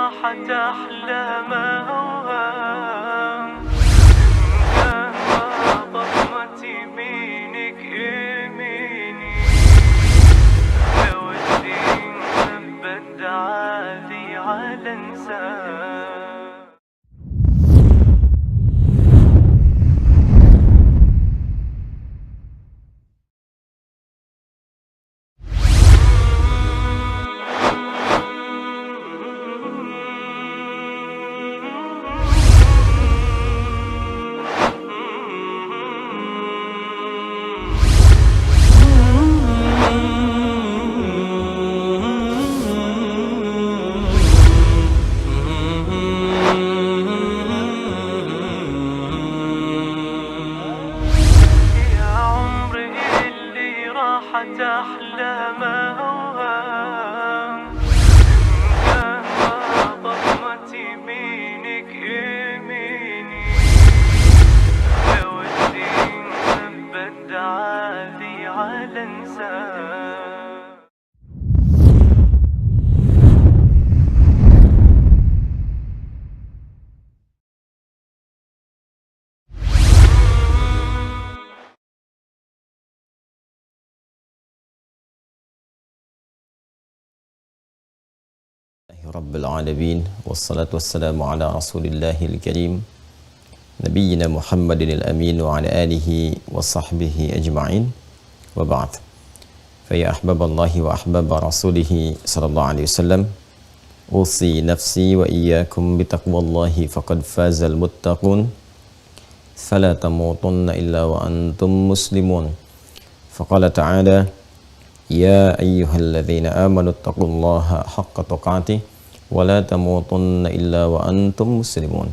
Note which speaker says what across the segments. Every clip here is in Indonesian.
Speaker 1: راحت أحلام أوهام ضمت يمينك يميني لو الدين ثبت عالي على انسان. راحت أحلام أوهام ضمت يمينك يميني لو الدين ثبت عالي على انسان.
Speaker 2: Rabbil alamin wassalatu wassalamu ala rasulillahil karim nabiyyina Muhammadin al-amin wa ala alihi wa sahbihi ajma'in wa ba'd. Fa ya ahbaballahi wa ahbaba rasulihi sallallahu alaihi wasallam, usi nafsi wa iyyakum bitaqwallahi faqad fazal muttaqun fala tamutunna illa wa antum muslimun. Faqala ta'ala ya ayyuhalladzina amanu taqullaha haqqa tuqatih wala tamutunna illa wa antum muslimun.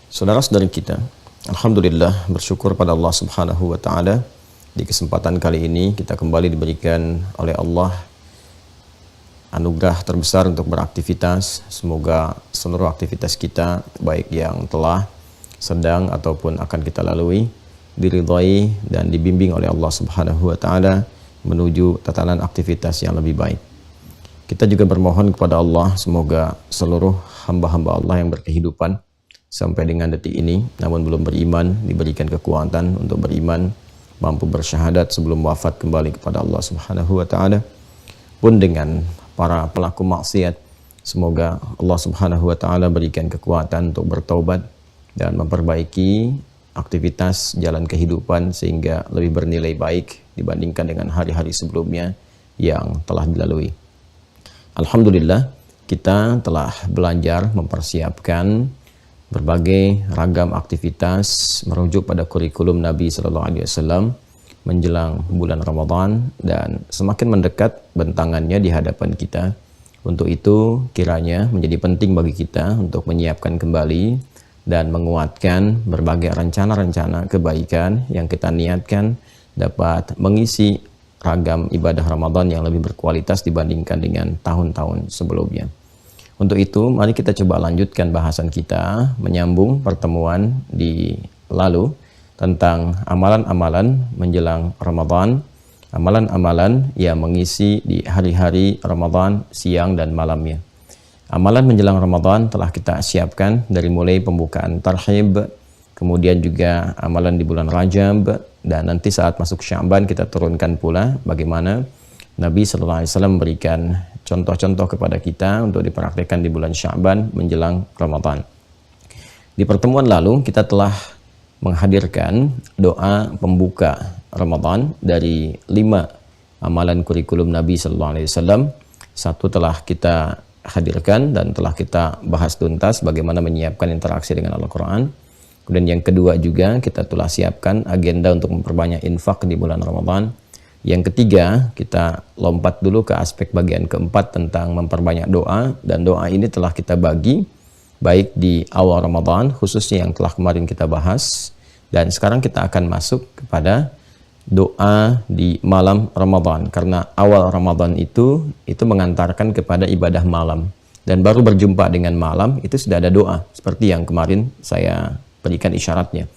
Speaker 2: Saudara-saudari kita, alhamdulillah bersyukur pada Allah Subhanahu wa taala, di kesempatan kali ini kita kembali diberikan oleh Allah anugerah terbesar untuk beraktivitas. Semoga seluruh aktivitas kita, baik yang telah, sedang ataupun akan kita lalui, diridhai dan dibimbing oleh Allah Subhanahu wa taala menuju tatanan aktivitas yang lebih baik. Kita juga bermohon kepada Allah semoga seluruh hamba-hamba Allah yang berkehidupan sampai dengan detik ini namun belum beriman diberikan kekuatan untuk beriman, mampu bersyahadat sebelum wafat kembali kepada Allah Subhanahu wa taala. Pun dengan para pelaku maksiat, semoga Allah Subhanahu wa taala berikan kekuatan untuk bertaubat dan memperbaiki aktivitas jalan kehidupan sehingga lebih bernilai baik dibandingkan dengan hari-hari sebelumnya yang telah dilalui. Alhamdulillah, kita telah belajar mempersiapkan berbagai ragam aktivitas merujuk pada kurikulum Nabi Sallallahu Alaihi Wasallam menjelang bulan Ramadan dan semakin mendekat bentangannya di hadapan kita. Untuk itu kiranya menjadi penting bagi kita untuk menyiapkan kembali dan menguatkan berbagai rencana-rencana kebaikan yang kita niatkan dapat mengisi ragam ibadah Ramadan yang lebih berkualitas dibandingkan dengan tahun-tahun sebelumnya. Untuk itu, mari kita coba lanjutkan bahasan kita menyambung pertemuan di lalu tentang amalan-amalan menjelang Ramadan, amalan-amalan yang mengisi di hari-hari Ramadan siang dan malamnya. Amalan menjelang Ramadan telah kita siapkan dari mulai pembukaan tarhib, kemudian juga amalan di bulan Rajab, dan nanti saat masuk Sya'ban kita turunkan pula bagaimana Nabi Sallallahu Alaihi Wasallam memberikan contoh-contoh kepada kita untuk dipraktikkan di bulan Sya'ban menjelang Ramadan. Di pertemuan lalu kita telah menghadirkan doa pembuka Ramadan dari 5 amalan kurikulum Nabi Sallallahu Alaihi Wasallam. Satu telah kita hadirkan dan telah kita bahas tuntas bagaimana menyiapkan interaksi dengan Al-Quran. Kemudian yang kedua juga kita telah siapkan agenda untuk memperbanyak infak di bulan Ramadan. Yang ketiga, kita lompat dulu ke aspek bagian keempat tentang memperbanyak doa, dan doa ini telah kita bagi baik di awal Ramadan khususnya yang telah kemarin kita bahas, dan sekarang kita akan masuk kepada doa di malam Ramadan, karena awal Ramadan itu mengantarkan kepada ibadah malam, dan baru berjumpa dengan malam itu sudah ada doa seperti yang kemarin saya berikan isyaratnya.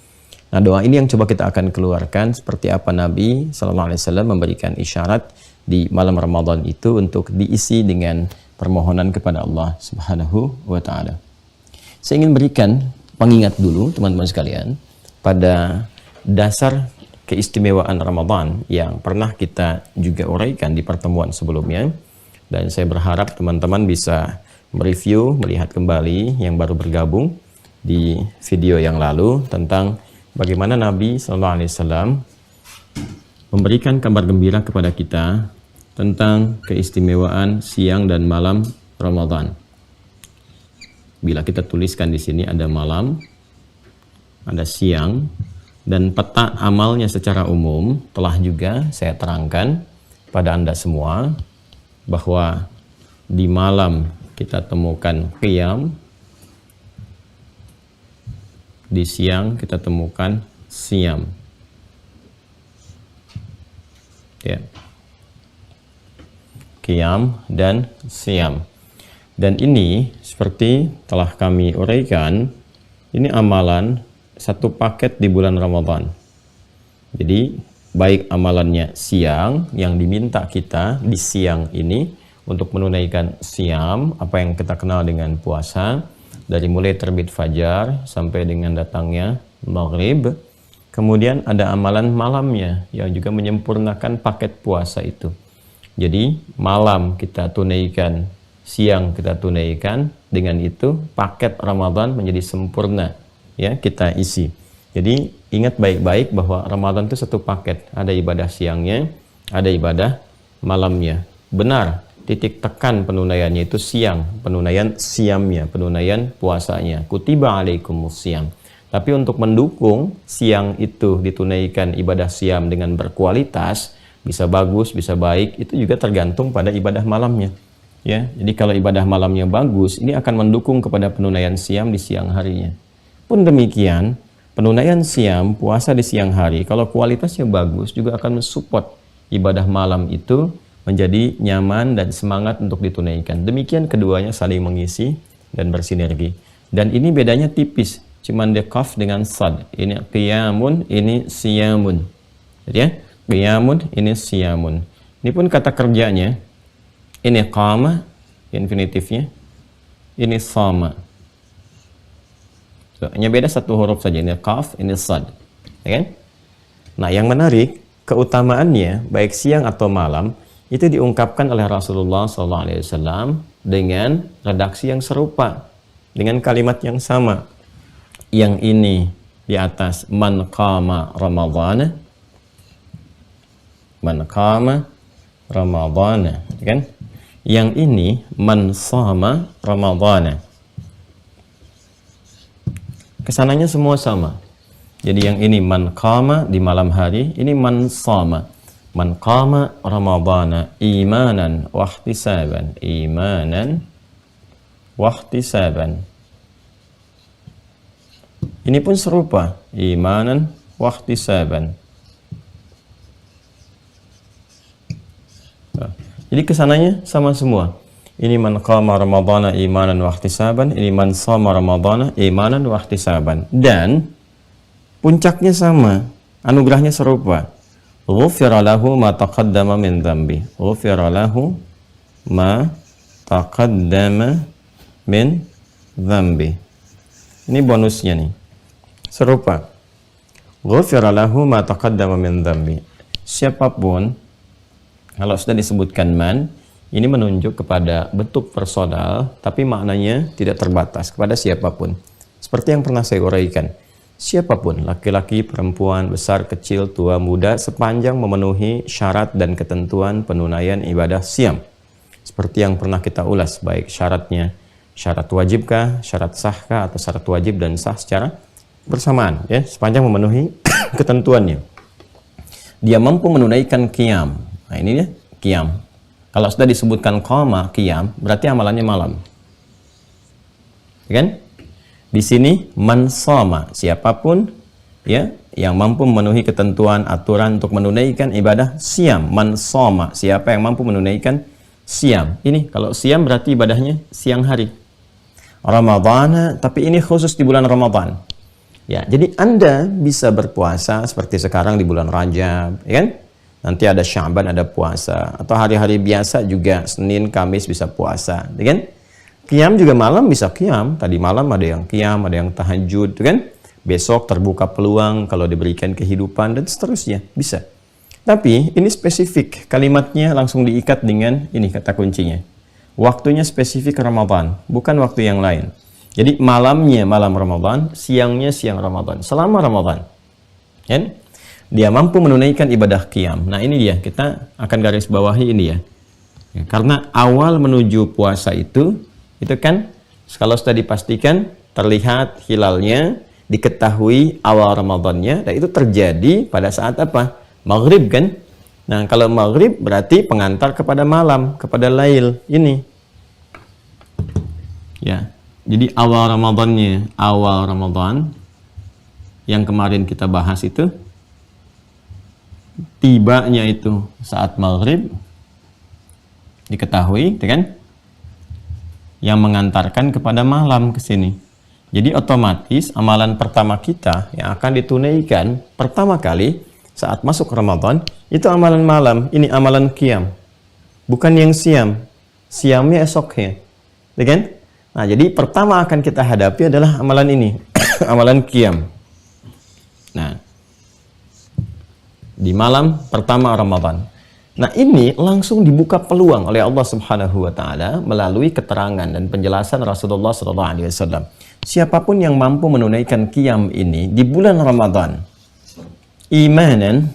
Speaker 2: Nah, doa ini yang coba kita akan keluarkan seperti apa Nabi Sallallahu Alaihi Wasallam memberikan isyarat di malam Ramadan itu untuk diisi dengan permohonan kepada Allah Subhanahu wa taala. Saya ingin berikan pengingat dulu teman-teman sekalian pada dasar keistimewaan Ramadan yang pernah kita juga uraikan di pertemuan sebelumnya, dan saya berharap teman-teman bisa mereview, melihat kembali yang baru bergabung di video yang lalu tentang bagaimana Nabi SAW memberikan kabar gembira kepada kita tentang keistimewaan siang dan malam Ramadan. Bila kita tuliskan di sini ada malam, ada siang, dan peta amalnya secara umum telah juga saya terangkan pada Anda semua bahwa di malam kita temukan qiyam, di siang kita temukan siyam. Ya. Qiyam dan siyam. Dan ini seperti telah kami uraikan, ini amalan satu paket di bulan Ramadan. Jadi baik amalannya siang yang diminta kita di siang ini untuk menunaikan siyam, apa yang kita kenal dengan puasa, dari mulai terbit fajar sampai dengan datangnya maghrib. Kemudian ada amalan malamnya yang juga menyempurnakan paket puasa itu. Jadi malam kita tunaikan, siang kita tunaikan, dengan itu paket Ramadan menjadi sempurna, ya, kita isi. Jadi ingat baik-baik bahwa Ramadan itu satu paket, ada ibadah siangnya, ada ibadah malamnya. Benar, titik tekan penunaiannya itu siang, penunaian siyamnya, penunaian puasanya. Kutiba alaikumus siyam. Tapi untuk mendukung siang itu ditunaikan ibadah siyam dengan berkualitas, bisa bagus, bisa baik, itu juga tergantung pada ibadah malamnya. Ya, jadi kalau ibadah malamnya bagus, ini akan mendukung kepada penunaian siyam di siang harinya. Pun demikian, penunaian siyam, puasa di siang hari, kalau kualitasnya bagus, juga akan mensupport ibadah malam itu menjadi nyaman dan semangat untuk ditunaikan. Demikian keduanya saling mengisi dan bersinergi. Dan ini bedanya tipis, cuman de qaf dengan sad. Ini qiyamun, ini siyamun. Jadi ya, qiyamun, ini siyamun. Ini pun kata kerjanya. Ini qama, infinitifnya. Ini sama. So, hanya beda satu huruf saja. Ini qaf, ini sad. Ya kan? Nah, yang menarik, keutamaannya, baik siang atau malam, itu diungkapkan oleh Rasulullah SAW dengan redaksi yang serupa, dengan kalimat yang sama. Yang ini di atas, man qama ramadhana, man qama ramadhana, kan? Yang ini man shama ramadhana. Kesananya semua sama. Jadi yang ini man qama di malam hari, ini man shama. Man qama ramadhana imanan wa ihtisaban, imanan wa ihtisaban. Ini pun serupa, imanan wa ihtisaban. Jadi kesananya sama semua. Ini man qama ramadhana imanan wa ihtisaban, ini man shama ramadhana imanan wa ihtisaban. Dan puncaknya sama, anugerahnya serupa. Ghufira lahu ma taqaddama min dhanbi. Ghufira lahu ma taqaddama min dhanbi. Ini bonusnya nih. Serupa. Ghufira lahu ma taqaddama min dhanbi. Siapapun, kalau sudah disebutkan man, ini menunjuk kepada bentuk personal, tapi maknanya tidak terbatas kepada siapapun. Seperti yang pernah saya uraikan. Siapapun, laki-laki, perempuan, besar, kecil, tua, muda, sepanjang memenuhi syarat dan ketentuan penunaian ibadah siyam. Seperti yang pernah kita ulas, baik syaratnya, syarat wajibkah, syarat sahkah, atau syarat wajib dan sah secara bersamaan, ya, sepanjang memenuhi ketentuannya. Dia mampu menunaikan qiyam. Nah ini dia, qiyam. Kalau sudah disebutkan qama, qiyam, berarti amalannya malam. Ya kan? Di sini man shama, siapapun ya yang mampu memenuhi ketentuan aturan untuk menunaikan ibadah siyam. Man shama, siapa yang mampu menunaikan siyam. Ini kalau siyam berarti ibadahnya siang hari. Ramadhan, tapi ini khusus di bulan Ramadan. Ya, jadi Anda bisa berpuasa seperti sekarang di bulan Rajab, ya kan? Nanti ada Sya'ban, ada puasa. Atau hari-hari biasa juga, Senin, Kamis bisa puasa. Kan? Qiyam juga malam bisa qiyam. Tadi malam ada yang qiyam, ada yang tahajud. Kan? Besok terbuka peluang kalau diberikan kehidupan, dan seterusnya. Bisa. Tapi ini spesifik. Kalimatnya langsung diikat dengan ini kata kuncinya. Waktunya spesifik Ramadan, bukan waktu yang lain. Jadi malamnya malam Ramadan, siangnya siang Ramadan. Selama Ramadan. Kan? Dia mampu menunaikan ibadah qiyam. Nah ini dia, kita akan garis bawahi ini ya. Karena awal menuju puasa itu kan kalau sudah dipastikan terlihat hilalnya, diketahui awal Ramadannya, dan itu terjadi pada saat apa? Maghrib kan? Nah kalau maghrib berarti pengantar kepada malam, kepada lail ini. Ya, jadi awal Ramadannya, awal Ramadan yang kemarin kita bahas itu, tibanya itu saat maghrib, diketahui, kan? Yang mengantarkan kepada malam ke sini. Jadi otomatis amalan pertama kita yang akan ditunaikan pertama kali saat masuk Ramadan itu amalan malam. Ini amalan qiyam, bukan yang siam. Siamnya esoknya, kan? Nah, jadi pertama akan kita hadapi adalah amalan ini, amalan qiyam. Nah, di malam pertama Ramadan. Nah, ini langsung dibuka peluang oleh Allah Subhanahu wa taala melalui keterangan dan penjelasan Rasulullah SAW. Siapapun yang mampu menunaikan qiyam ini di bulan Ramadan, imanan,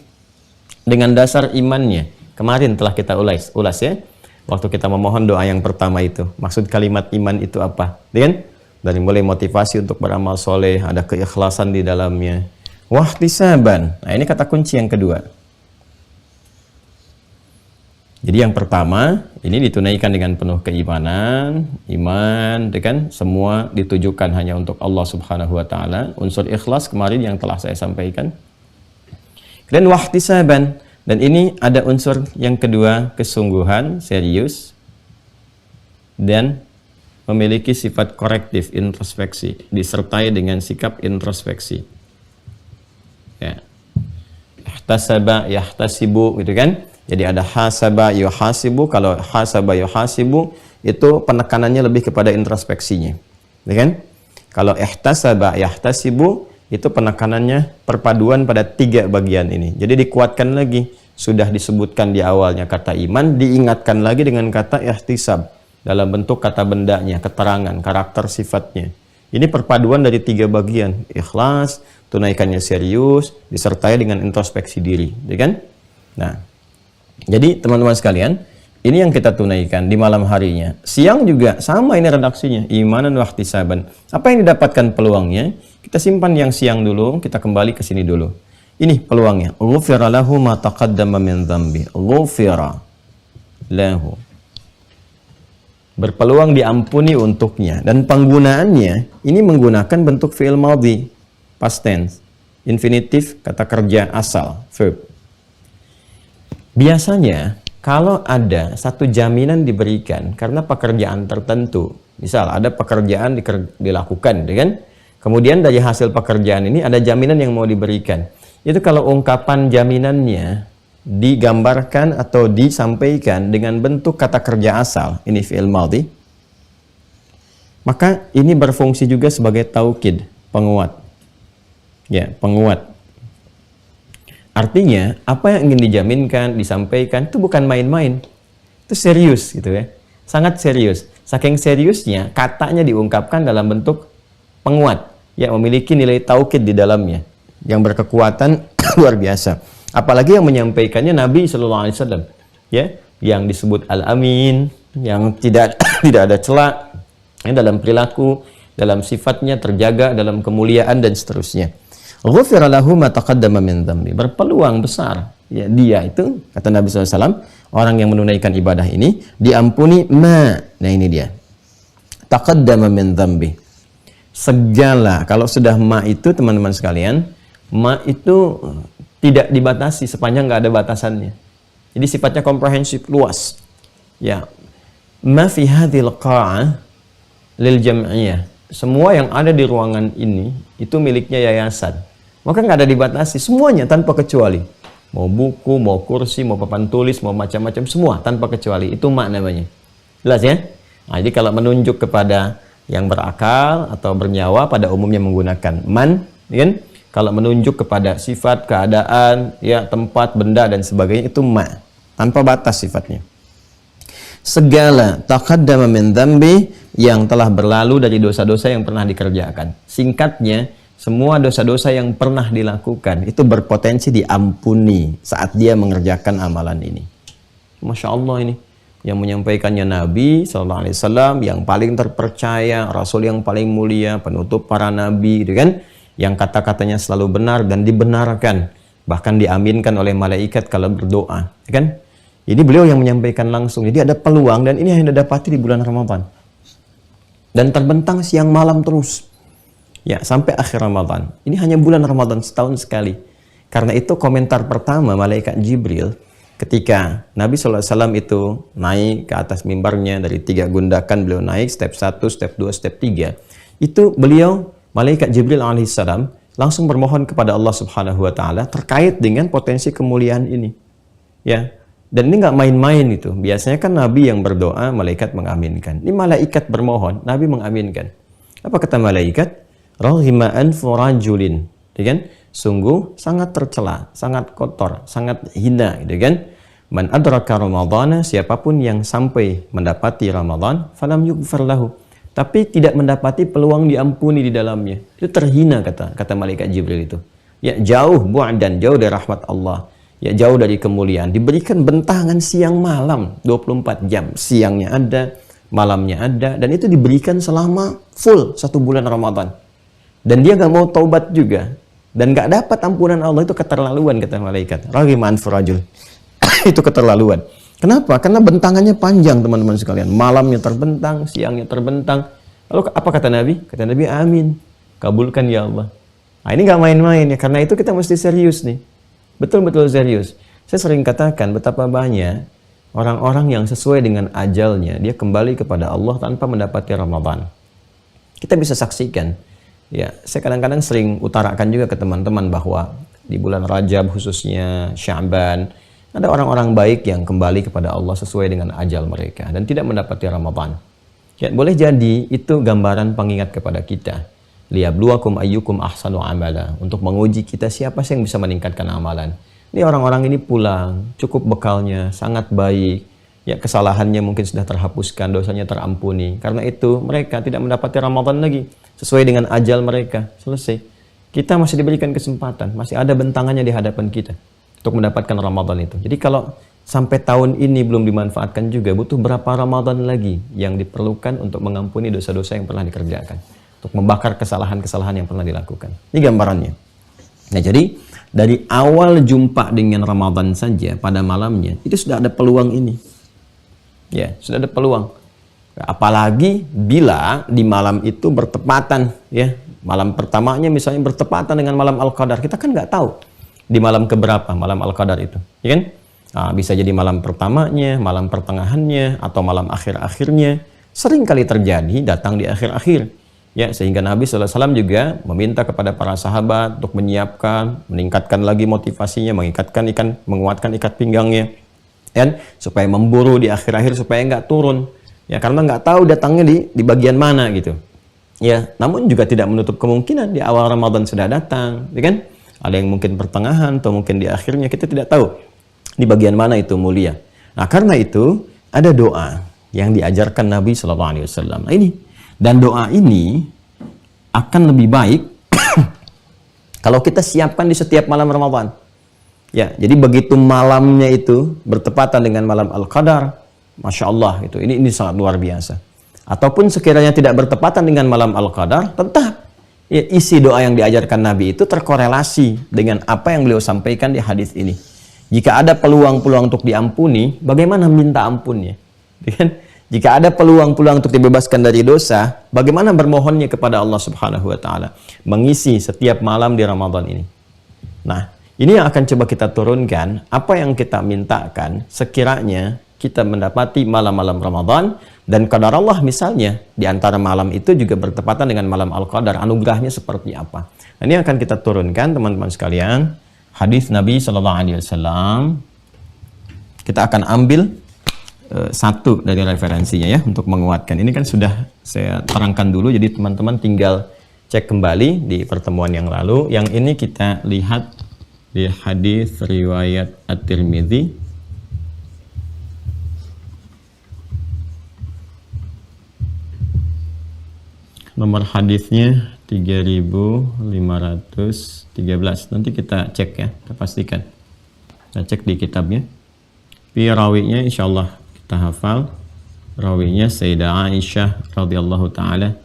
Speaker 2: dengan dasar imannya. Kemarin telah kita ulas ya. Waktu kita memohon doa yang pertama itu. Maksud kalimat iman itu apa? Kan? Dari mulai motivasi untuk beramal soleh, ada keikhlasan di dalamnya. Wahtisaban. Nah, ini kata kunci yang kedua. Jadi yang pertama, ini ditunaikan dengan penuh keimanan, iman, kan? Semua ditujukan hanya untuk Allah Subhanahu wa taala. Unsur ikhlas kemarin yang telah saya sampaikan. Dan wahtisaban. Dan ini ada unsur yang kedua, kesungguhan, serius, dan memiliki sifat korektif, introspeksi, disertai dengan sikap introspeksi. Ya. Ihtasaba, yahtasibu, gitu kan? Jadi ada hasaba, yuhasibu. Kalau hasaba, yuhasibu, itu penekanannya lebih kepada introspeksinya. Gitu kan? Kalau ihtasaba, yahtasibu, itu penekanannya perpaduan pada 3 bagian ini. Jadi dikuatkan lagi. Sudah disebutkan di awalnya kata iman, diingatkan lagi dengan kata ihtisab. Dalam bentuk kata bendanya, keterangan, karakter sifatnya. Ini perpaduan dari 3 bagian. Ikhlas, tunaikannya serius, disertai dengan introspeksi diri. Ya kan? Nah, jadi teman-teman sekalian, ini yang kita tunaikan di malam harinya. Siang juga sama ini redaksinya, imanan wahtisaban. Apa yang didapatkan peluangnya? Kita simpan yang siang dulu, kita kembali ke sini dulu. Ini peluangnya. Ghufira lahu ma taqaddama min dzambi. Ghufira lahu. Berpeluang diampuni untuknya. Dan penggunaannya, ini menggunakan bentuk fi'il madhi, past tense, infinitif, kata kerja asal, verb. Biasanya, kalau ada satu jaminan diberikan karena pekerjaan tertentu, misal ada pekerjaan dilakukan, kan? Kemudian dari hasil pekerjaan ini ada jaminan yang mau diberikan. Itu kalau ungkapan jaminannya digambarkan atau disampaikan dengan bentuk kata kerja asal, ini fi'il madhi, maka ini berfungsi juga sebagai taukid, penguat. Ya, penguat. Artinya, apa yang ingin dijaminkan, disampaikan, itu bukan main-main. Itu serius, gitu ya. Sangat serius. Saking seriusnya, katanya diungkapkan dalam bentuk penguat. Ya, memiliki nilai taukid di dalamnya. Yang berkekuatan luar biasa. Apalagi yang menyampaikannya Nabi SAW. Ya, yang disebut Al-Amin, yang tidak ada celah dalam perilaku, dalam sifatnya terjaga, dalam kemuliaan, dan seterusnya. Ghufira lahu ma taqaddama min dzambi. Berpeluang besar. Ya, dia itu, kata Nabi SAW, orang yang menunaikan ibadah ini, diampuni ma. Nah ini dia. Taqaddama min dzambi. Segala, kalau sudah ma itu teman-teman sekalian, ma itu tidak dibatasi sepanjang nggak ada batasannya. Jadi sifatnya komprehensif, luas. Ya. Ma fi hadhil qa'ah lil jam'iyah. Semua yang ada di ruangan ini itu miliknya yayasan. Maka nggak ada dibatasi, semuanya tanpa kecuali. Mau buku, mau kursi, mau papan tulis, mau macam-macam, semua tanpa kecuali. Itu mak namanya. Jelas ya? Nah, jadi kalau menunjuk kepada yang berakal atau bernyawa pada umumnya menggunakan man, ya kan? Kalau menunjuk kepada sifat, keadaan, ya, tempat, benda dan sebagainya itu ma, tanpa batas sifatnya. Segala taqaddama min dzambi, yang telah berlalu dari dosa-dosa yang pernah dikerjakan. Singkatnya, semua dosa-dosa yang pernah dilakukan itu berpotensi diampuni saat dia mengerjakan amalan ini. Masya Allah, ini yang menyampaikannya Nabi SAW, yang paling terpercaya, Rasul yang paling mulia, penutup para Nabi, gitu kan? Yang kata-katanya selalu benar dan dibenarkan, bahkan diaminkan oleh malaikat kalau berdoa, kan? Ini beliau yang menyampaikan langsung. Jadi ada peluang, dan ini yang didapati di bulan Ramadan. Dan terbentang siang malam terus. Ya, sampai akhir Ramadan. Ini hanya bulan Ramadan setahun sekali. Karena itu komentar pertama malaikat Jibril ketika Nabi SAW itu naik ke atas mimbarnya dari 3 gundakan, beliau naik step 1, step 2, step 3. Itu beliau, malaikat Jibril alaihissalam, langsung bermohon kepada Allah Subhanahu wa taala terkait dengan potensi kemuliaan ini. Ya. Dan ini nggak main-main itu. Biasanya kan Nabi yang berdoa, malaikat mengaminkan. Ini malaikat bermohon, Nabi mengaminkan. Apa kata malaikat? Rahima anfu rajulin, gitu kan? Sungguh sangat tercela, sangat kotor, sangat hina, gitu kan? Man adraka Ramadhana, siapapun yang sampai mendapati Ramadan, falam yughfar lahu, tapi tidak mendapati peluang diampuni di dalamnya. Itu terhina, kata malaikat Jibril itu. Ya, jauh bu'dan, jauh dari rahmat Allah. Ya, jauh dari kemuliaan. Diberikan bentangan siang malam 24 jam. Siangnya ada, malamnya ada, dan itu diberikan selama full 1 bulan Ramadan. Dan dia nggak mau taubat juga, dan nggak dapat ampunan Allah. Itu keterlaluan, kata malaikat. Raghima anfu rajul. Itu keterlaluan. Kenapa? Karena bentangannya panjang, teman-teman sekalian. Malamnya terbentang, siangnya terbentang. Lalu apa kata Nabi? Kata Nabi, amin, kabulkan ya Allah. Nah, ini nggak main-main ya. Karena itu kita mesti serius nih. Betul-betul serius. Saya sering katakan betapa banyak orang-orang yang sesuai dengan ajalnya, dia kembali kepada Allah tanpa mendapati Ramadan. Kita bisa saksikan. Ya, saya kadang-kadang sering utarakan juga ke teman-teman bahwa di bulan Rajab khususnya, Sya'ban, ada orang-orang baik yang kembali kepada Allah sesuai dengan ajal mereka dan tidak mendapati Ramadan. Ya, boleh jadi itu gambaran pengingat kepada kita. Liyabluwakum ayyukum ahsanu amala, untuk menguji kita siapa sih yang bisa meningkatkan amalan. Ini orang-orang ini pulang, cukup bekalnya, sangat baik. Ya, kesalahannya mungkin sudah terhapuskan, dosanya terampuni. Karena itu mereka tidak mendapati Ramadan lagi sesuai dengan ajal mereka. Selesai. Kita masih diberikan kesempatan, masih ada bentangannya di hadapan kita untuk mendapatkan Ramadan itu. Jadi kalau sampai tahun ini belum dimanfaatkan juga, butuh berapa Ramadan lagi yang diperlukan untuk mengampuni dosa-dosa yang pernah dikerjakan, untuk membakar kesalahan-kesalahan yang pernah dilakukan. Ini gambarannya. Nah, jadi dari awal jumpa dengan Ramadan saja pada malamnya itu sudah ada peluang ini. Ya, sudah ada peluang. Apalagi bila di malam itu bertepatan, ya, malam pertamanya misalnya bertepatan dengan malam Al-Qadar. Kita kan nggak tahu di malam keberapa malam Al-Qadar itu, ya kan? Nah, bisa jadi malam pertamanya, malam pertengahannya, atau malam akhir-akhirnya. Sering kali terjadi datang di akhir-akhir. Ya, sehingga Nabi SAW juga meminta kepada para sahabat untuk menyiapkan, meningkatkan lagi motivasinya, menguatkan ikat pinggangnya, dan supaya memburu di akhir-akhir supaya nggak turun. Ya, karena nggak tahu datangnya di bagian mana gitu. Ya, namun juga tidak menutup kemungkinan di awal Ramadan sudah datang, ya kan? Ada yang mungkin pertengahan atau mungkin di akhirnya, kita tidak tahu di bagian mana itu mulia. Nah, karena itu ada doa yang diajarkan Nabi SAW. Nah, ini. Dan doa ini akan lebih baik kalau kita siapkan di setiap malam Ramadan. Ya, jadi begitu malamnya itu bertepatan dengan malam Al-Qadar, Masya Allah, itu ini sangat luar biasa. Ataupun sekiranya tidak bertepatan dengan malam Al-Qadar, tetap ya, isi doa yang diajarkan Nabi itu terkorelasi dengan apa yang beliau sampaikan di hadis ini. Jika ada peluang-peluang untuk diampuni, bagaimana minta ampunnya? Jika ada peluang-peluang untuk dibebaskan dari dosa, bagaimana bermohonnya kepada Allah Subhanahu wa taala mengisi setiap malam di Ramadan ini. Nah, ini yang akan coba kita turunkan, apa yang kita mintakan sekiranya kita mendapati malam-malam Ramadan dan qadar Allah misalnya di antara malam itu juga bertepatan dengan malam Al-Qadar, anugerahnya seperti apa. Nah, ini akan kita turunkan teman-teman sekalian. hadis Nabi Shallallahu Alaihi Wasallam. Kita akan ambil satu dari referensinya ya untuk menguatkan. Ini kan sudah saya terangkan dulu, jadi teman-teman tinggal cek kembali di pertemuan yang lalu. Yang ini kita lihat di hadis riwayat At-Tirmidzi. Nomor hadisnya 3513. Nanti kita cek ya, kita pastikan. Kita cek di kitabnya. Tapi rawinya insyaallah kita hafal. Rawinya Sayyidah Aisyah radhiyallahu taala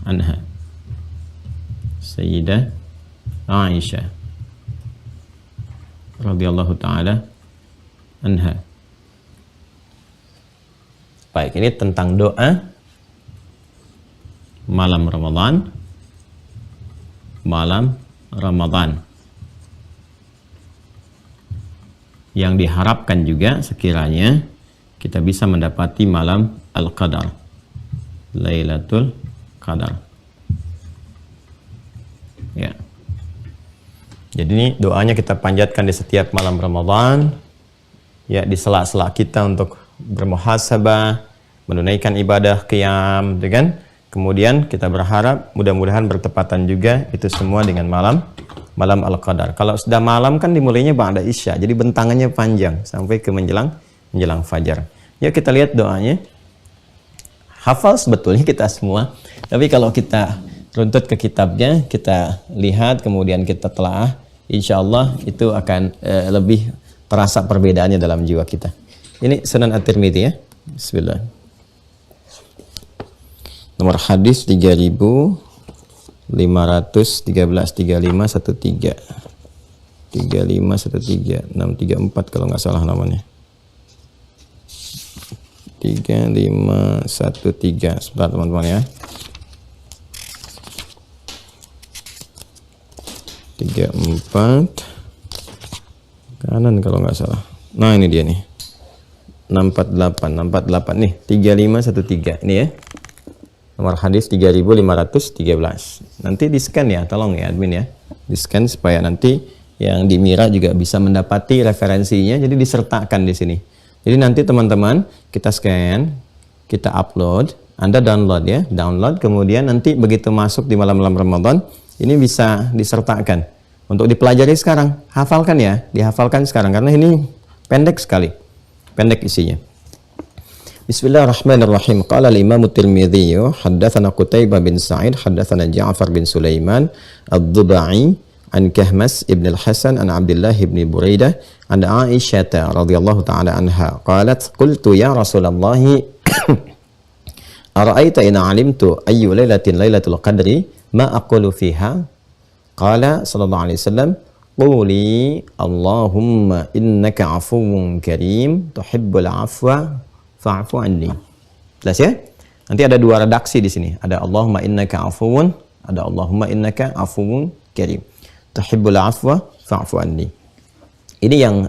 Speaker 2: anha. Sayyidah Aisyah radhiyallahu taala anha. Baik, ini tentang doa malam Ramadan. Malam Ramadan yang diharapkan juga sekiranya kita bisa mendapati malam Al-Qadar, Lailatul Qadar. Ya. Jadi ini doanya kita panjatkan di setiap malam Ramadan. Ya, di sela-sela kita untuk bermuhasabah, menunaikan ibadah qiyam, kan? Kemudian kita berharap mudah-mudahan bertepatan juga itu semua dengan malam Al-Qadar. Kalau sudah malam kan dimulainya ba'da isya, jadi bentangannya panjang sampai ke menjelang fajar. Yuk kita lihat doanya. Hafal sebetulnya kita semua, tapi kalau kita runtut ke kitabnya, kita lihat kemudian kita telaah, insya Allah itu akan lebih terasa perbedaannya dalam jiwa kita. Ini Sunan At-Tirmidzi ya. Bismillah. Nomor hadis 3513 634 kalau nggak salah namanya. 3513. Sebentar teman-teman ya. 34 kanan kalau nggak salah. Nah ini dia nih. 648 nih. 3513 ini ya. Nomor hadis 3513. Nanti di-scan ya, tolong ya admin ya. Di-scan supaya nanti yang di Mira juga bisa mendapati referensinya, jadi disertakan di sini. Jadi nanti teman-teman kita scan, kita upload, Anda download ya, download, kemudian nanti begitu masuk di malam-malam Ramadan, ini bisa disertakan. Untuk dipelajari sekarang, hafalkan ya, dihafalkan sekarang karena ini pendek sekali. Pendek isinya. Bismillahirrahmanirrahim. Qala al-Imam At-Tirmidzi, haddatsana Qutaibah bin Sa'id, haddatsana Ja'far bin Sulaiman Ad-Dubai an Kahmas ibn al-Hasan an Abdullah ibn Buraidah an Aisyah radhiyallahu ta'ala anha qalat qultu ya Rasulullah ara'aita in 'alimtu ayyu lailatin lailatul qadri ma aqulu fiha qala sallallahu alaihi wasallam quli Allahumma innaka 'afuwwun karim tuhibbul 'afwa fa'fu anni. Jelas ya? Nanti ada dua redaksi di sini. Ada Allahumma innaka 'afuwwun, ada Allahumma innaka 'afuwwun karim. Tuhibbul 'afwa fa'fu anni. Ini yang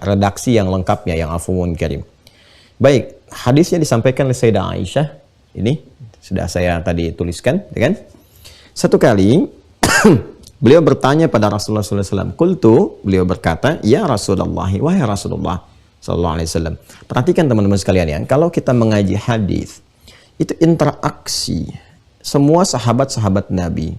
Speaker 2: redaksi yang lengkapnya, yang 'afuwwun karim. Baik, hadisnya disampaikan oleh Sayyidah Aisyah. Ini sudah saya tadi tuliskan, ya kan? Satu kali beliau bertanya pada Rasulullah SAW. Qultu, beliau berkata, ya Rasulullah, wahai Rasulullah sallallahu alaihi wasallam. Perhatikan teman-teman sekalian ya, kalau kita mengaji hadis, itu interaksi semua sahabat-sahabat Nabi.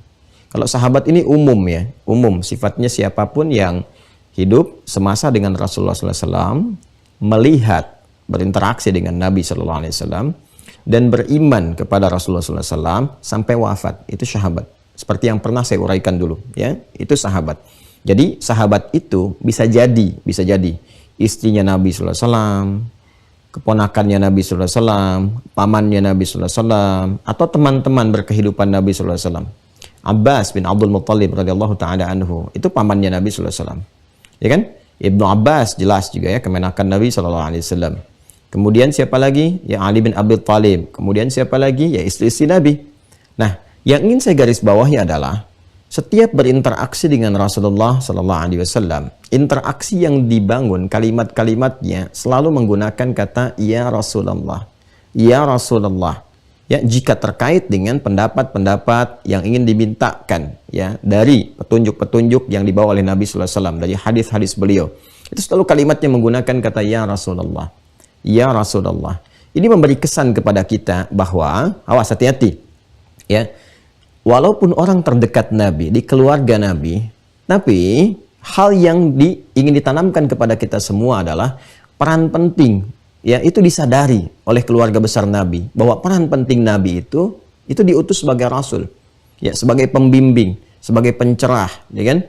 Speaker 2: Kalau sahabat ini umum ya, umum sifatnya siapapun yang hidup semasa dengan Rasulullah SAW, melihat, berinteraksi dengan Nabi SAW, dan beriman kepada Rasulullah SAW sampai wafat, itu sahabat. Seperti yang pernah saya uraikan dulu, ya, itu sahabat. Jadi sahabat itu bisa jadi istrinya Nabi SAW, keponakannya Nabi SAW, pamannya Nabi SAW, atau teman-teman berkehidupan Nabi SAW. Abbas bin Abdul Muttalib radhiyallahu ta'ala anhu, itu pamannya Nabi SAW. Ya kan? Ibnu Abbas jelas juga ya, kemenakan Nabi SAW. Kemudian siapa lagi? Ya Ali bin Abi Thalib. Kemudian siapa lagi? Ya istri-istri Nabi. Nah, yang ingin saya garis bawahi adalah setiap berinteraksi dengan Rasulullah SAW, interaksi yang dibangun kalimat-kalimatnya selalu menggunakan kata ya Rasulullah, ya Rasulullah. ya jika terkait dengan pendapat-pendapat yang ingin dimintakan ya dari petunjuk-petunjuk yang dibawa oleh Nabi sallallahu alaihi wasallam dari hadis-hadis beliau. Itu selalu kalimatnya menggunakan kata ya Rasulullah. Ya Rasulullah. Ini memberi kesan kepada kita bahwa awas hati-hati. Ya. Walaupun orang terdekat Nabi, di keluarga Nabi, tapi hal yang ingin ditanamkan kepada kita semua adalah peran penting. Ya, itu disadari oleh keluarga besar Nabi bahwa peran penting Nabi itu diutus sebagai rasul. Ya, sebagai pembimbing, sebagai pencerah, ya kan?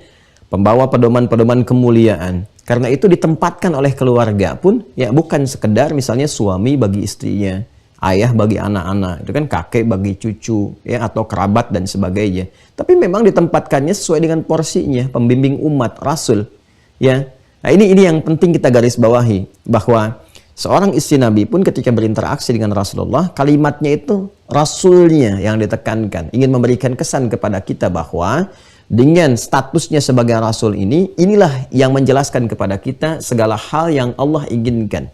Speaker 2: Pembawa pedoman-pedoman kemuliaan. Karena itu ditempatkan oleh keluarga pun ya bukan sekedar misalnya suami bagi istrinya, ayah bagi anak-anak, itu kan kakek bagi cucu ya atau kerabat dan sebagainya. Tapi memang ditempatkannya sesuai dengan porsinya, pembimbing umat, rasul. Ya. Nah, ini yang penting kita garis bawahi bahwa seorang istri Nabi pun ketika berinteraksi dengan Rasulullah, kalimatnya itu rasulnya yang ditekankan, ingin memberikan kesan kepada kita bahwa dengan statusnya sebagai rasul inilah yang menjelaskan kepada kita segala hal yang Allah inginkan.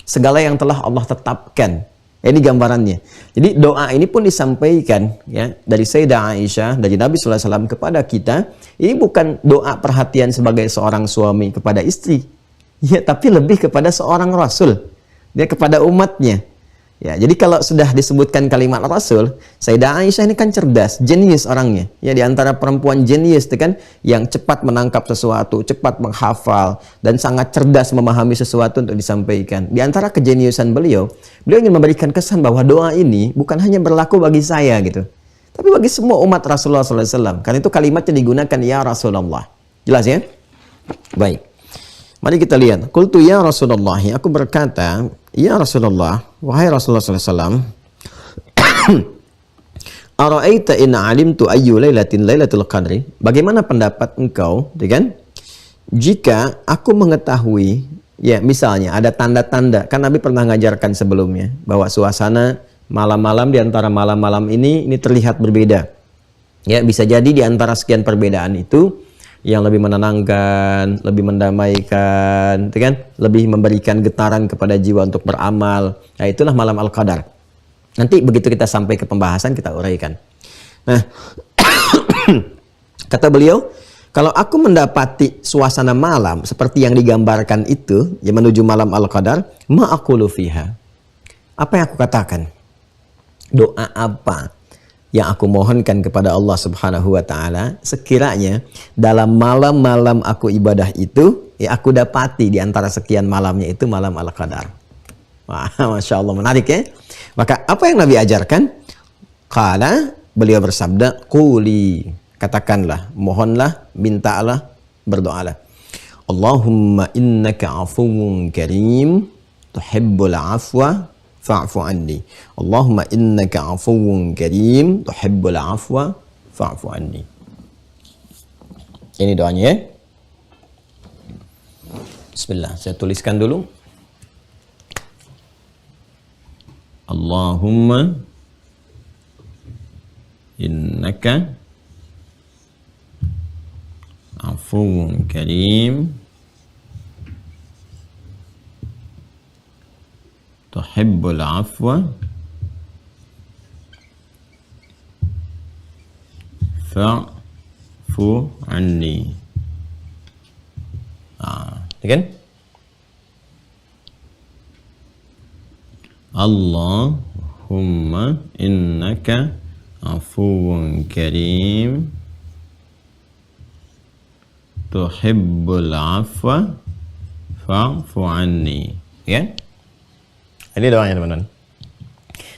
Speaker 2: Segala yang telah Allah tetapkan. Ini gambarannya. Jadi doa ini pun disampaikan ya dari Sayyidah Aisyah, dari Nabi sallallahu alaihi wasallam kepada kita. Ini bukan doa perhatian sebagai seorang suami kepada istri. Ya, tapi lebih kepada seorang rasul. Dia kepada umatnya. Ya, jadi kalau sudah disebutkan kalimat Rasul, Sayyidah Aisyah ini kan cerdas, jenius orangnya. Ya, di antara perempuan jenius itu kan yang cepat menangkap sesuatu, cepat menghafal dan sangat cerdas memahami sesuatu untuk disampaikan. Di antara kejeniusan beliau ingin memberikan kesan bahwa doa ini bukan hanya berlaku bagi saya gitu, tapi bagi semua umat Rasulullah SAW. Karena itu kalimatnya digunakan ya Rasulullah. Jelas ya? Baik. Mari kita lihat. Qultu ya Rasulullah, aku berkata, ya Rasulullah, wahai Rasulullah SAW, ara'aita in alimtu ayyu lailatin lailatul qadri? Bagaimana pendapat engkau, kan? Jika aku mengetahui, ya misalnya ada tanda-tanda, kan Nabi pernah ngajarkan sebelumnya, bahwa suasana malam-malam di antara malam-malam ini terlihat berbeda. Ya, bisa jadi di antara sekian perbedaan itu, yang lebih menenangkan, lebih mendamaikan, kan? Lebih memberikan getaran kepada jiwa untuk beramal. Nah, itulah malam Al-Qadar. Nanti begitu kita sampai ke pembahasan, kita uraikan. Nah, kata beliau, kalau aku mendapati suasana malam seperti yang digambarkan itu, yang menuju malam Al-Qadar, ma'akulu fiha. Apa yang aku katakan? Doa apa yang aku mohonkan kepada Allah Subhanahu wa Ta'ala, sekiranya dalam malam-malam aku ibadah itu, ya aku dapati di antara sekian malamnya itu malam Al-Qadar. Wah, Masya Allah, menarik ya. Maka apa yang Nabi ajarkan? Qala, beliau bersabda, quli, katakanlah, mohonlah, mintalah, berdoalah. Allahumma innaka afuwun karim, tuhibbul afwa, fa'fu anni. Allahumma innaka afuwun karim tuhibbul afwa fa'fu anni. Ini doanya ya. Bismillah, saya tuliskan dulu. Allahumma innaka afuwun karim tuhibbul afwa fa'fu anni. Kan? Allahumma innaka afuwun karim tuhibbul afwa fa'fu anni. Ya? Ini doanya teman-teman.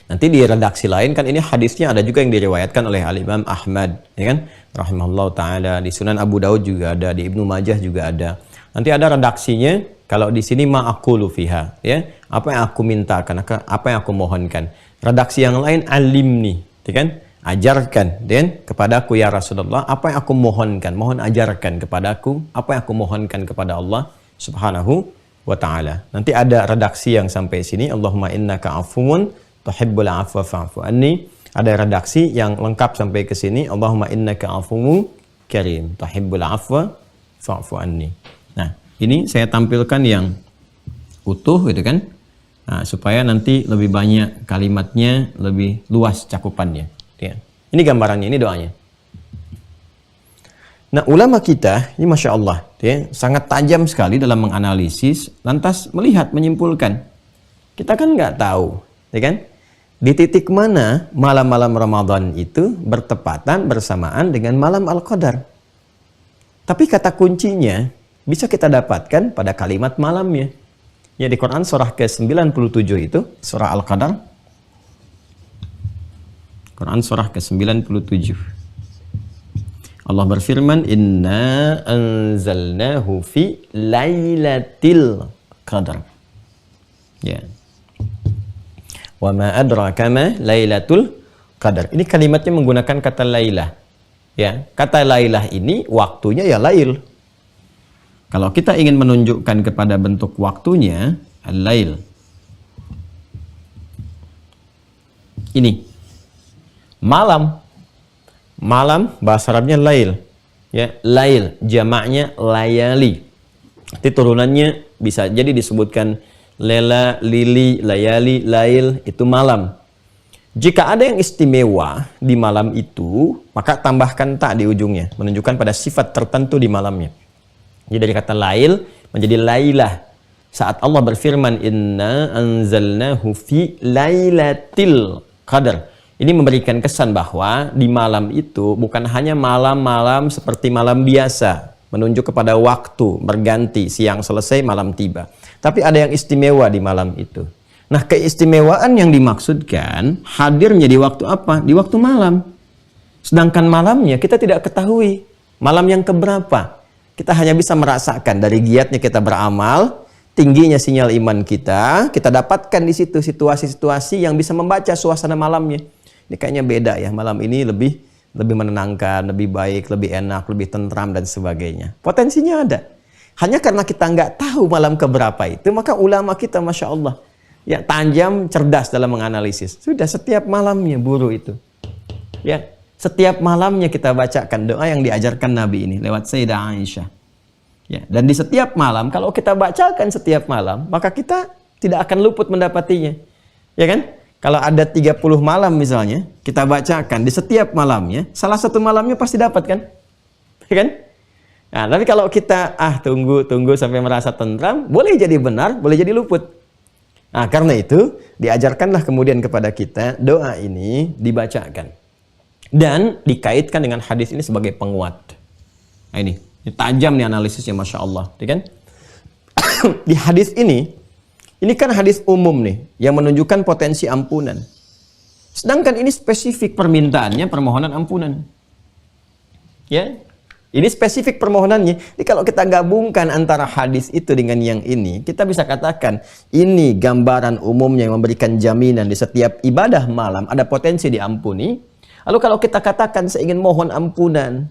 Speaker 2: Nanti di redaksi lain kan ini hadisnya ada juga yang diriwayatkan oleh Al-Imam Ahmad, ya kan? Rahimahullah ta'ala. Di Sunan Abu Daud juga ada, di Ibnu Majah juga ada. Nanti ada redaksinya, kalau di sini ma'akulu fiha, ya. Apa yang aku mintakan, apa yang aku mohonkan. Redaksi yang lain alimni, ya kan? Ajarkan, dan kepadaku ya Rasulullah, apa yang aku mohonkan, mohon ajarkan kepadaku, apa yang aku mohonkan kepada Allah Subhanahu wa ta'ala. Nanti ada redaksi yang sampai sini, Allahumma innaka afuwun tuhibbul afwa fa'fu anni. Ada redaksi yang lengkap sampai ke sini, Allahumma innaka afuwun karim tuhibbul afwa fa'fu anni. Nah, ini saya tampilkan yang utuh gitu kan. Nah, supaya nanti lebih banyak kalimatnya, lebih luas cakupannya. Ya. Ini gambarannya, ini doanya. Nah, ulama kita, ini Masya Allah, ya, sangat tajam sekali dalam menganalisis, lantas melihat, menyimpulkan. Kita kan nggak tahu, ya kan? Di titik mana malam-malam Ramadan itu bertepatan bersamaan dengan malam Al-Qadar. Tapi kata kuncinya bisa kita dapatkan pada kalimat malamnya. Ya, di Quran surah ke-97 itu, surah Al-Qadar. Quran surah ke-97. Allah berfirman, "Inna anzalnahu fi lailatul qadar." Ya. Wa ma adraka ma lailatul qadar. Ini kalimatnya menggunakan kata lailah. Ya, kata lailah ini waktunya ya lail. Kalau kita ingin menunjukkan kepada bentuk waktunya, al-lail. Ini malam. Malam bahasa Arabnya lail. Ya, lail jamaknya layali. Itu turunannya bisa jadi disebutkan lela, lili, layali, lail, itu malam. Jika ada yang istimewa di malam itu, maka tambahkan ta di ujungnya, menunjukkan pada sifat tertentu di malamnya. Jadi dari kata lail menjadi lailah. Saat Allah berfirman, "Inna anzalnahu fi lailatul qadar." Ini memberikan kesan bahwa di malam itu bukan hanya malam-malam seperti malam biasa, menunjuk kepada waktu berganti, siang selesai, malam tiba. Tapi ada yang istimewa di malam itu. Nah, keistimewaan yang dimaksudkan hadirnya di waktu apa? Di waktu malam. Sedangkan malamnya kita tidak ketahui. Malam yang keberapa? Kita hanya bisa merasakan dari giatnya kita beramal, tingginya sinyal iman kita dapatkan di situ situasi-situasi yang bisa membaca suasana malamnya. Ini kayaknya beda ya, malam ini lebih menenangkan, lebih baik, lebih enak, lebih tentram dan sebagainya. Potensinya ada. Hanya karena kita nggak tahu malam keberapa itu, maka ulama kita Masya Allah ya tajam, cerdas dalam menganalisis. Sudah setiap malamnya buru itu. Ya, setiap malamnya kita bacakan doa yang diajarkan Nabi ini lewat Sayyidah Aisyah. Ya, dan di setiap malam, kalau kita bacakan setiap malam, maka kita tidak akan luput mendapatinya. Ya kan? Kalau ada 30 malam misalnya, kita bacakan di setiap malamnya, salah satu malamnya pasti dapat kan? Ya kan? Nah, tapi kalau kita tunggu sampai merasa tentram, boleh jadi benar, boleh jadi luput. Nah, karena itu diajarkanlah kemudian kepada kita doa ini dibacakan. Dan dikaitkan dengan hadis ini sebagai penguat. Nah, ini tajam nih analisisnya Masya Allah. Ya kan? Di hadis ini kan hadis umum nih, yang menunjukkan potensi ampunan. Sedangkan ini spesifik permintaannya, permohonan ampunan. Ya, ini spesifik permohonannya. Jadi kalau kita gabungkan antara hadis itu dengan yang ini, kita bisa katakan, ini gambaran umumnya yang memberikan jaminan di setiap ibadah malam, ada potensi diampuni. Lalu kalau kita katakan, saya ingin mohon ampunan,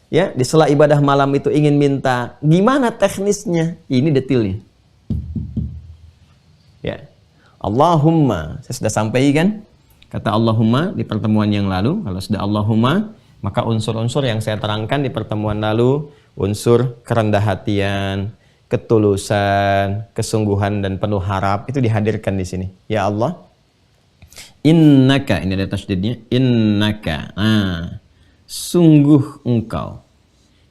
Speaker 2: ya, di sela ibadah malam itu ingin minta, gimana teknisnya? Ini detailnya. Ya, Allahumma, saya sudah sampaikan kata Allahumma di pertemuan yang lalu. Kalau sudah Allahumma, maka unsur-unsur yang saya terangkan di pertemuan lalu, unsur kerendah hatian, ketulusan, kesungguhan dan penuh harap itu dihadirkan di sini. Ya Allah, innaka, ini ada tasydidnya, innaka. Nah, sungguh engkau.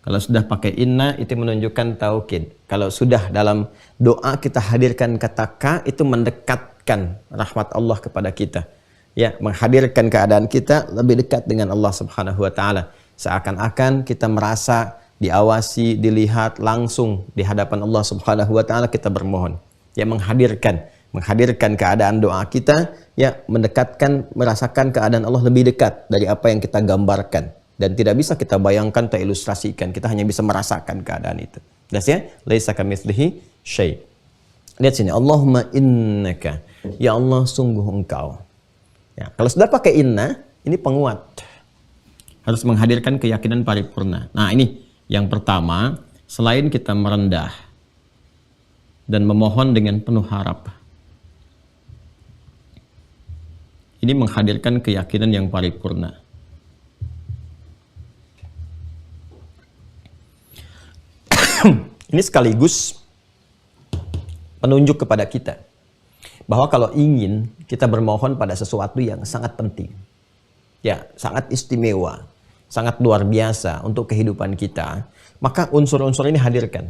Speaker 2: Kalau sudah pakai inna itu menunjukkan taukid. Kalau sudah dalam doa kita hadirkan kata ka, itu mendekatkan rahmat Allah kepada kita. Ya, menghadirkan keadaan kita lebih dekat dengan Allah Subhanahu wa taala. Seakan-akan kita merasa diawasi, dilihat langsung di hadapan Allah Subhanahu wa taala kita bermohon. Ya, menghadirkan keadaan doa kita, ya, mendekatkan, merasakan keadaan Allah lebih dekat dari apa yang kita gambarkan. Dan tidak bisa kita bayangkan, kita ilustrasikan. Kita hanya bisa merasakan keadaan itu. Jelas ya? Laisa kamitslihi syai'. Lihat sini. Allahumma innaka. Ya Allah, sungguh engkau. Ya, kalau sudah pakai inna, ini penguat. Harus menghadirkan keyakinan paripurna. Nah, ini yang pertama. Selain kita merendah dan memohon dengan penuh harap, ini menghadirkan keyakinan yang paripurna. Ini sekaligus penunjuk kepada kita bahwa kalau ingin kita bermohon pada sesuatu yang sangat penting, ya sangat istimewa, sangat luar biasa untuk kehidupan kita, maka unsur-unsur ini hadirkan.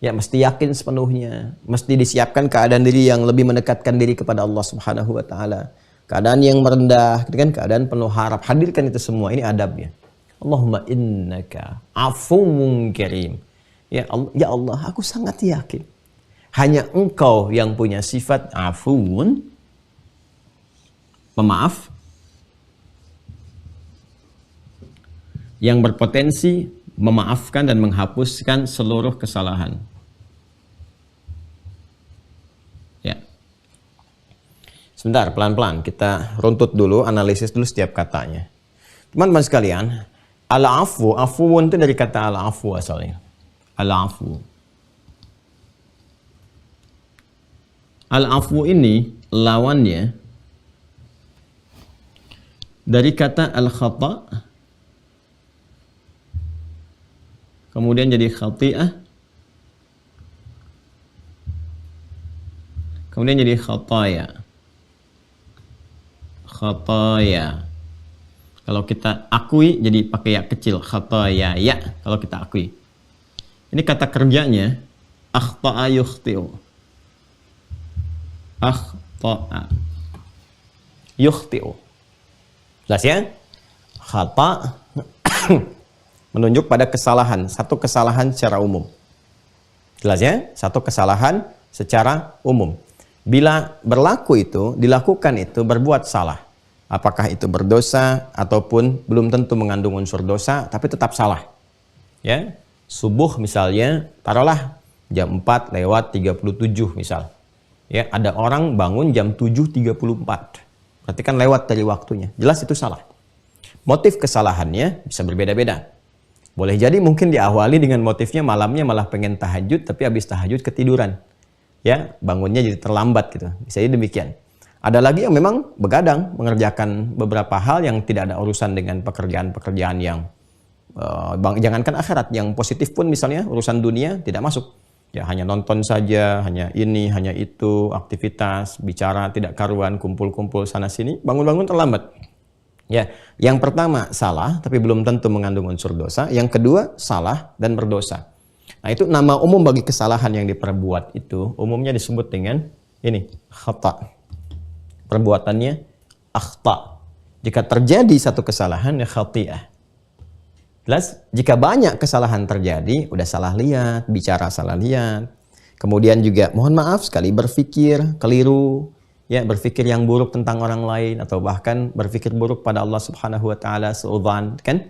Speaker 2: Ya, mesti yakin sepenuhnya, mesti disiapkan keadaan diri yang lebih mendekatkan diri kepada Allah Subhanahu wa taala. Keadaan yang merendah, kan keadaan penuh harap, hadirkan itu semua. Ini adabnya. Allahumma innaka afuwun karim. Ya Allah, aku sangat yakin hanya Engkau yang punya sifat afuun, pemaaf, yang berpotensi memaafkan dan menghapuskan seluruh kesalahan. Ya. Sebentar, pelan-pelan kita runtut dulu, analisis dulu setiap katanya. Teman-teman sekalian, al-afu, afuun itu dari kata al-afu asalnya. Al-afu. Al-afu ini lawannya dari kata al-khata, kemudian jadi khati'ah, kemudian jadi khataya. Khataya. Kalau kita akui jadi pakai ya kecil, khataya ya kalau kita akui. Ini kata kerjanya akhta'a yukhti'u. Akhta'a yukhti'u. Jelas ya? Khata menunjuk pada kesalahan, satu kesalahan secara umum. Jelas ya? Satu kesalahan secara umum. Bila berlaku itu, dilakukan itu, berbuat salah. Apakah itu berdosa ataupun belum tentu mengandung unsur dosa, tapi tetap salah. Ya, subuh misalnya, taruhlah jam 4 lewat 37 misal. Ya, ada orang bangun jam 7.34. Berarti kan lewat dari waktunya. Jelas itu salah. Motif kesalahannya bisa berbeda-beda. Boleh jadi mungkin diawali dengan motifnya malamnya malah pengen tahajud, tapi habis tahajud ketiduran. Ya, bangunnya jadi terlambat gitu. Bisa jadi demikian. Ada lagi yang memang begadang mengerjakan beberapa hal yang tidak ada urusan dengan pekerjaan-pekerjaan yang jangankan akhirat, yang positif pun misalnya urusan dunia tidak masuk. Ya, hanya nonton saja, hanya ini, hanya itu, aktivitas, bicara tidak karuan, kumpul-kumpul sana sini, bangun-bangun terlambat. Ya, yang pertama salah tapi belum tentu mengandung unsur dosa, yang kedua salah dan berdosa. Nah, itu nama umum bagi kesalahan yang diperbuat itu umumnya disebut dengan ini, khata. Perbuatannya akhta. Jika terjadi satu kesalahan ya khati'ah. Jelas, jika banyak kesalahan terjadi, udah salah lihat, bicara salah lihat. Kemudian juga mohon maaf sekali berpikir keliru, ya berpikir yang buruk tentang orang lain atau bahkan berpikir buruk pada Allah Subhanahu wa taala, suudzon, kan?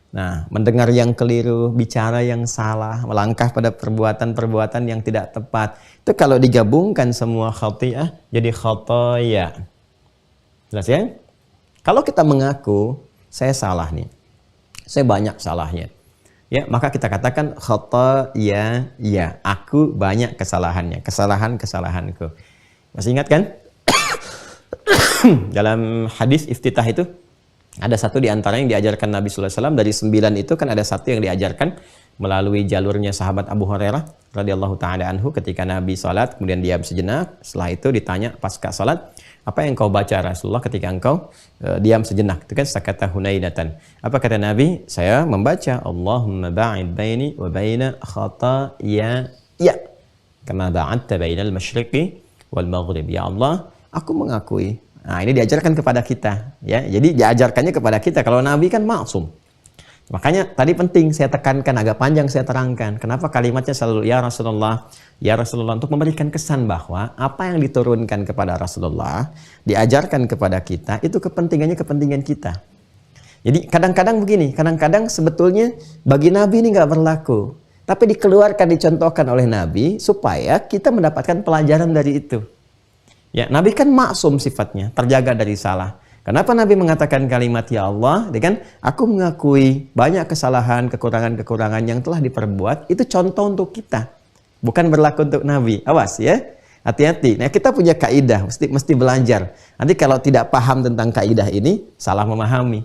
Speaker 2: Nah, mendengar yang keliru, bicara yang salah, melangkah pada perbuatan-perbuatan yang tidak tepat. Itu kalau digabungkan semua khati'ah jadi khataya. Jelas ya? Kalau kita mengaku saya salah nih. Saya banyak salahnya. Ya, maka kita katakan khataya, ya, aku banyak kesalahannya, kesalahanku. Masih ingat kan? Dalam hadis iftitah itu ada satu di antara yang diajarkan Nabi sallallahu alaihi wasallam, dari 9 itu kan ada satu yang diajarkan melalui jalurnya sahabat Abu Hurairah radhiyallahu taala anhu. Ketika Nabi salat kemudian diam sejenak, setelah itu ditanya pasca salat, apa yang kau baca Rasulullah ketika engkau diam sejenak? Itu kan sakata hunaidatan. Apa kata Nabi? Saya membaca Allahumma ba'id baini wa baina khataaya ya kama ba'adta bainal masyriqi wal maghrib. Ya Allah, aku mengakui. Nah, ini diajarkan kepada kita, ya. Jadi diajarkannya kepada kita. Kalau Nabi kan maksum. Makanya tadi penting saya tekankan, agak panjang saya terangkan. Kenapa kalimatnya selalu ya Rasulullah untuk memberikan kesan bahwa apa yang diturunkan kepada Rasulullah, diajarkan kepada kita, itu kepentingannya kepentingan kita. Jadi kadang-kadang begini, kadang-kadang sebetulnya bagi Nabi ini nggak berlaku. Tapi dikeluarkan, dicontohkan oleh Nabi supaya kita mendapatkan pelajaran dari itu. Ya, Nabi kan maksum sifatnya, terjaga dari salah. Kenapa Nabi mengatakan kalimat ya Allah? Dengan aku mengakui banyak kesalahan, kekurangan-kekurangan yang telah diperbuat, itu contoh untuk kita. Bukan berlaku untuk Nabi. Awas ya. Hati-hati. Nah, kita punya kaidah, mesti belajar. Nanti kalau tidak paham tentang kaidah ini, salah memahami.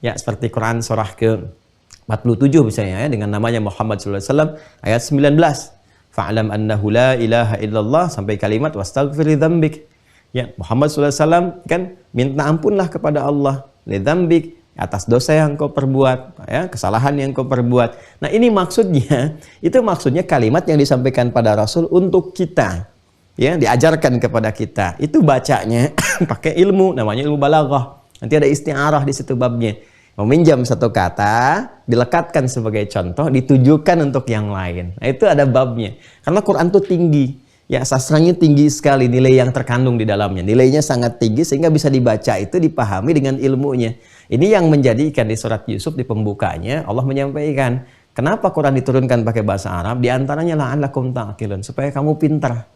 Speaker 2: Ya, seperti Quran surah ke-47 misalnya ya, dengan namanya Muhammad sallallahu alaihi wasallam ayat 19. Fa'lam annahu la ilaha illallah sampai kalimat wastaghfir li dzambik. Ya, Muhammad SAW kan minta ampunlah kepada Allah li dzambik, atas dosa yang kau perbuat, ya, kesalahan yang kau perbuat. Nah, ini maksudnya, itu maksudnya kalimat yang disampaikan pada Rasul untuk kita. Ya, diajarkan kepada kita. Itu bacanya pakai ilmu, namanya ilmu balaghah. Nanti ada isti'arah di situ babnya. Meminjam satu kata, dilekatkan sebagai contoh, ditujukan untuk yang lain. Nah, itu ada babnya. Karena Quran itu tinggi. Ya, sastranya tinggi sekali, nilai yang terkandung di dalamnya. Nilainya sangat tinggi sehingga bisa dibaca itu, dipahami dengan ilmunya. Ini yang menjadikan di surat Yusuf di pembukanya Allah menyampaikan, kenapa Quran diturunkan pakai bahasa Arab? Di antaranya la'allakum ta'qilun, supaya kamu pintar.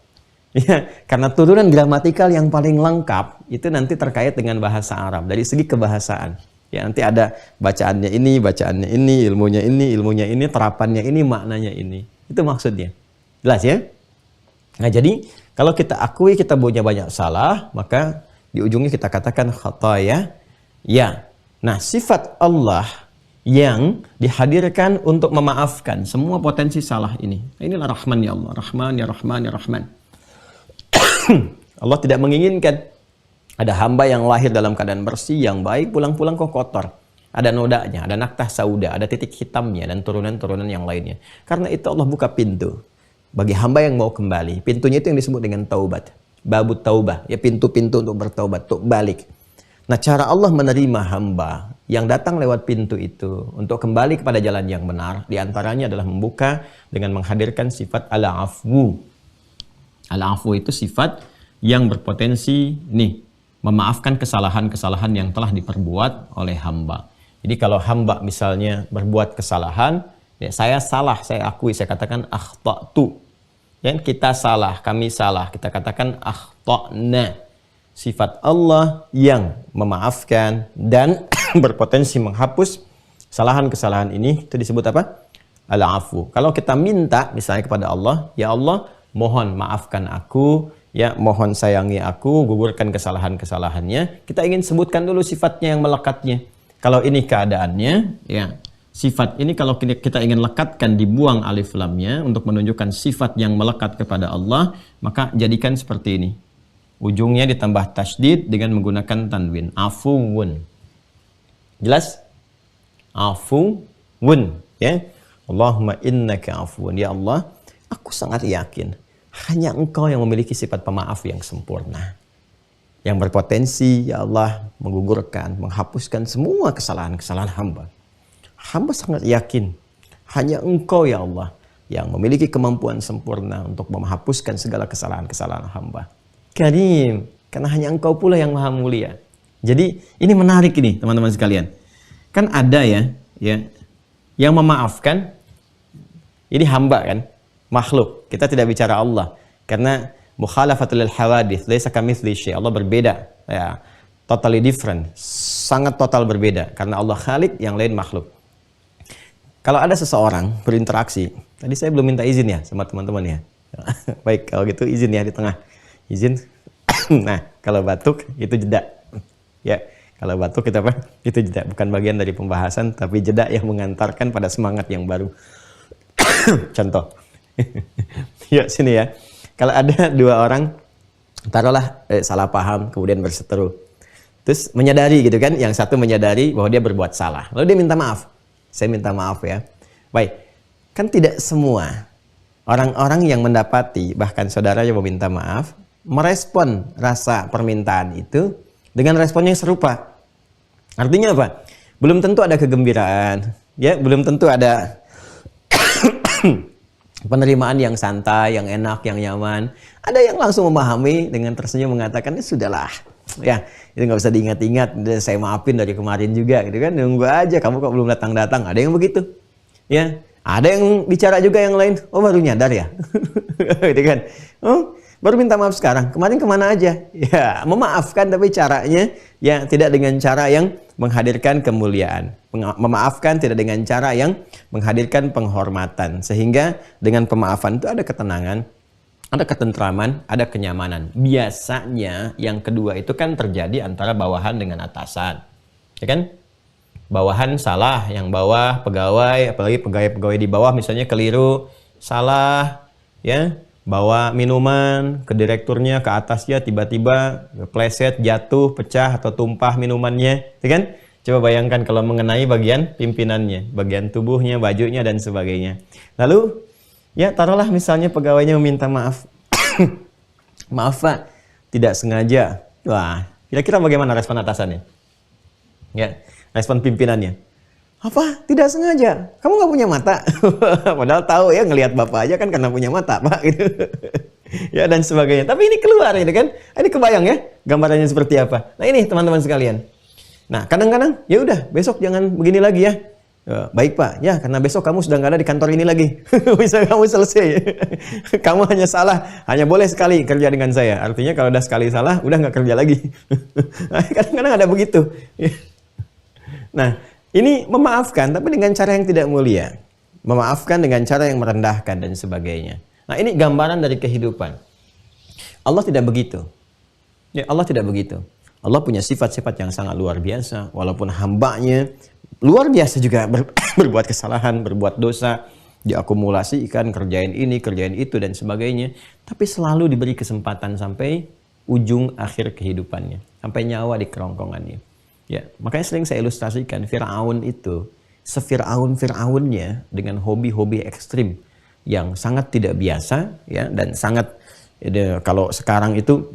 Speaker 2: Ya, karena turunan gramatikal yang paling lengkap itu nanti terkait dengan bahasa Arab dari segi kebahasaan. Ya, nanti ada bacaannya ini, ilmunya ini, terapannya ini, maknanya ini. Itu maksudnya. Jelas ya? Nah, jadi kalau kita akui kita punya banyak salah, maka di ujungnya kita katakan khataya. Ya. Nah, sifat Allah yang dihadirkan untuk memaafkan semua potensi salah ini. Inilah Rahman ya Allah. Rahman ya Rahman ya Rahman. Allah tidak menginginkan ada hamba yang lahir dalam keadaan bersih, yang baik, pulang-pulang kok kotor. Ada nodanya, ada naktah sauda, ada titik hitamnya, dan turunan-turunan yang lainnya. Karena itu Allah buka pintu bagi hamba yang mau kembali. Pintunya itu yang disebut dengan taubat. Babut taubah, ya, pintu-pintu untuk bertaubat, untuk balik. Nah, cara Allah menerima hamba yang datang lewat pintu itu untuk kembali kepada jalan yang benar, diantaranya adalah membuka dengan menghadirkan sifat al-afwu. Al-afwu itu sifat yang berpotensi memaafkan kesalahan-kesalahan yang telah diperbuat oleh hamba. Jadi kalau hamba misalnya berbuat kesalahan, ya, saya salah, saya akui, saya katakan akhta'tu. Ya, kita salah, kami salah, kita katakan akhta'na. Sifat Allah yang memaafkan dan berpotensi menghapus kesalahan-kesalahan ini itu disebut apa? Al-afwu. Kalau kita minta misalnya kepada Allah, ya Allah, mohon maafkan aku, ya, mohon sayangi aku, gugurkan kesalahan-kesalahannya. Kita ingin sebutkan dulu sifatnya yang melekatnya. Kalau ini keadaannya, ya, sifat ini kalau kita ingin lekatkan, dibuang alif lamnya untuk menunjukkan sifat yang melekat kepada Allah, maka jadikan seperti ini. Ujungnya ditambah tasydid dengan menggunakan tanwin. Afuwun. Jelas? Afuwun, ya. Allahumma innaka afuwun. Ya Allah, aku sangat yakin hanya Engkau yang memiliki sifat pemaaf yang sempurna, yang berpotensi, ya Allah, menggugurkan, menghapuskan semua kesalahan-kesalahan hamba. Hamba sangat yakin hanya Engkau, ya Allah, yang memiliki kemampuan sempurna untuk menghapuskan segala kesalahan-kesalahan hamba. Karim, karena hanya Engkau pula yang maha mulia. Jadi ini menarik ini, teman-teman sekalian. Kan ada ya, yang memaafkan. Ini hamba kan, makhluk. Kita tidak bicara Allah karena mukhalafatul hawadits, laisa kamitsli syai'. Allah berbeda, ya, totally different, sangat total berbeda karena Allah Khalik, yang lain makhluk. Kalau ada seseorang berinteraksi, tadi saya belum minta izin ya sama teman-teman ya. Baik, kalau gitu izin ya di tengah. Izin. Nah, kalau batuk itu jeda. Ya, kalau batuk kita apa? Itu jeda, bukan bagian dari pembahasan tapi jeda yang mengantarkan pada semangat yang baru. Contoh. Yuk sini ya. Kalau ada dua orang taruhlah salah paham kemudian berseteru. Terus menyadari gitu kan, yang satu menyadari bahwa dia berbuat salah. Lalu dia minta maaf. Saya minta maaf ya. Baik. Kan tidak semua orang-orang yang mendapati bahkan saudaranya meminta maaf merespon rasa permintaan itu dengan respon yang serupa. Artinya apa? Belum tentu ada kegembiraan, ya, belum tentu ada penerimaan yang santai, yang enak, yang nyaman. Ada yang langsung memahami dengan tersenyum mengatakan, sudahlah, ya, itu nggak usah diingat-ingat, saya maafin dari kemarin juga, gitu kan, nunggu aja, kamu kok belum datang-datang. Ada yang begitu, ya. Ada yang bicara juga yang lain, oh baru nyadar ya, gitu kan, oh baru minta maaf sekarang, kemarin kemana aja? Ya, memaafkan tapi caranya ya tidak dengan cara yang menghadirkan kemuliaan. Memaafkan tidak dengan cara yang menghadirkan penghormatan. Sehingga dengan pemaafan itu ada ketenangan, ada ketentraman, ada kenyamanan. Biasanya yang kedua itu kan terjadi antara bawahan dengan atasan. Ya kan? Bawahan salah, yang bawah pegawai, apalagi pegawai-pegawai di bawah misalnya keliru, salah, ya, bawa minuman ke direkturnya, ke atasnya, tiba-tiba kepleset, jatuh, pecah atau tumpah minumannya, ya kan? Coba bayangkan kalau mengenai bagian pimpinannya, bagian tubuhnya, bajunya dan sebagainya. Lalu ya taruhlah misalnya pegawainya meminta maaf. Maaf Pak, tidak sengaja. Wah, kira-kira bagaimana respon atasannya? Ya, respon pimpinannya. Apa? Tidak sengaja? Kamu nggak punya mata? Padahal tahu ya, ngelihat bapak aja kan karena punya mata Pak. Gitu. Ya dan sebagainya. Tapi ini keluar ini kan? Ini kebayang ya gambarannya seperti apa? Nah ini teman-teman sekalian. Nah kadang-kadang ya udah besok jangan begini lagi ya. Baik Pak, ya karena besok kamu sudah nggak ada di kantor ini lagi. Bisa kamu selesai. Kamu hanya salah, hanya boleh sekali kerja dengan saya. Artinya kalau udah sekali salah, udah nggak kerja lagi. Kadang-kadang ada begitu. Nah, ini memaafkan, tapi dengan cara yang tidak mulia. Memaafkan dengan cara yang merendahkan dan sebagainya. Nah, ini gambaran dari kehidupan. Allah tidak begitu. Ya, Allah tidak begitu. Allah punya sifat-sifat yang sangat luar biasa. Walaupun hambanya luar biasa juga berbuat kesalahan, berbuat dosa, diakumulasikan, kerjain ini, kerjain itu, dan sebagainya. Tapi selalu diberi kesempatan sampai ujung akhir kehidupannya. Sampai nyawa di kerongkongannya. Ya, makanya sering saya ilustrasikan, Fir'aun itu, se-Fir'aun-Fir'aunnya dengan hobi-hobi ekstrim yang sangat tidak biasa, ya, dan sangat, ya, kalau sekarang itu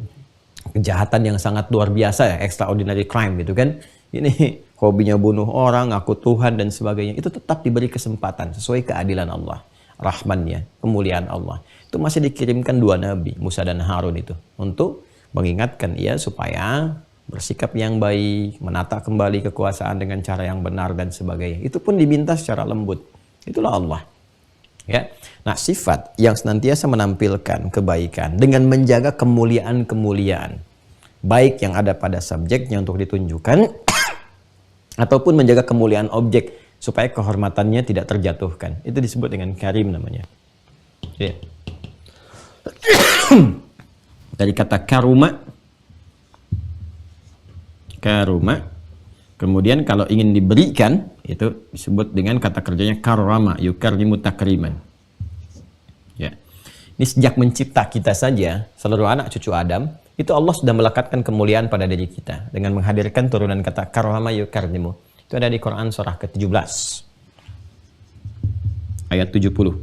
Speaker 2: kejahatan yang sangat luar biasa ya, extraordinary crime gitu kan. Ini hobinya bunuh orang, ngaku Tuhan dan sebagainya. Itu tetap diberi kesempatan sesuai keadilan Allah, rahmannya, kemuliaan Allah. Itu masih dikirimkan 2 nabi, Musa dan Harun itu, untuk mengingatkan ia supaya bersikap yang baik, menata kembali kekuasaan dengan cara yang benar dan sebagainya. Itu pun diminta secara lembut. Itulah Allah. Ya. Nah, sifat yang senantiasa menampilkan kebaikan dengan menjaga kemuliaan-kemuliaan, baik yang ada pada subjeknya untuk ditunjukkan, ataupun menjaga kemuliaan objek supaya kehormatannya tidak terjatuhkan. Itu disebut dengan karim namanya. Ya. Dari kata karuma, kemudian kalau ingin diberikan, itu disebut dengan kata kerjanya karrama, yukarrimu takriman. Ya. Ini sejak mencipta kita saja, seluruh anak cucu Adam, itu Allah sudah melekatkan kemuliaan pada diri kita dengan menghadirkan turunan kata karrama yukarrimu. Itu ada di Quran surah ke-17 ayat 70.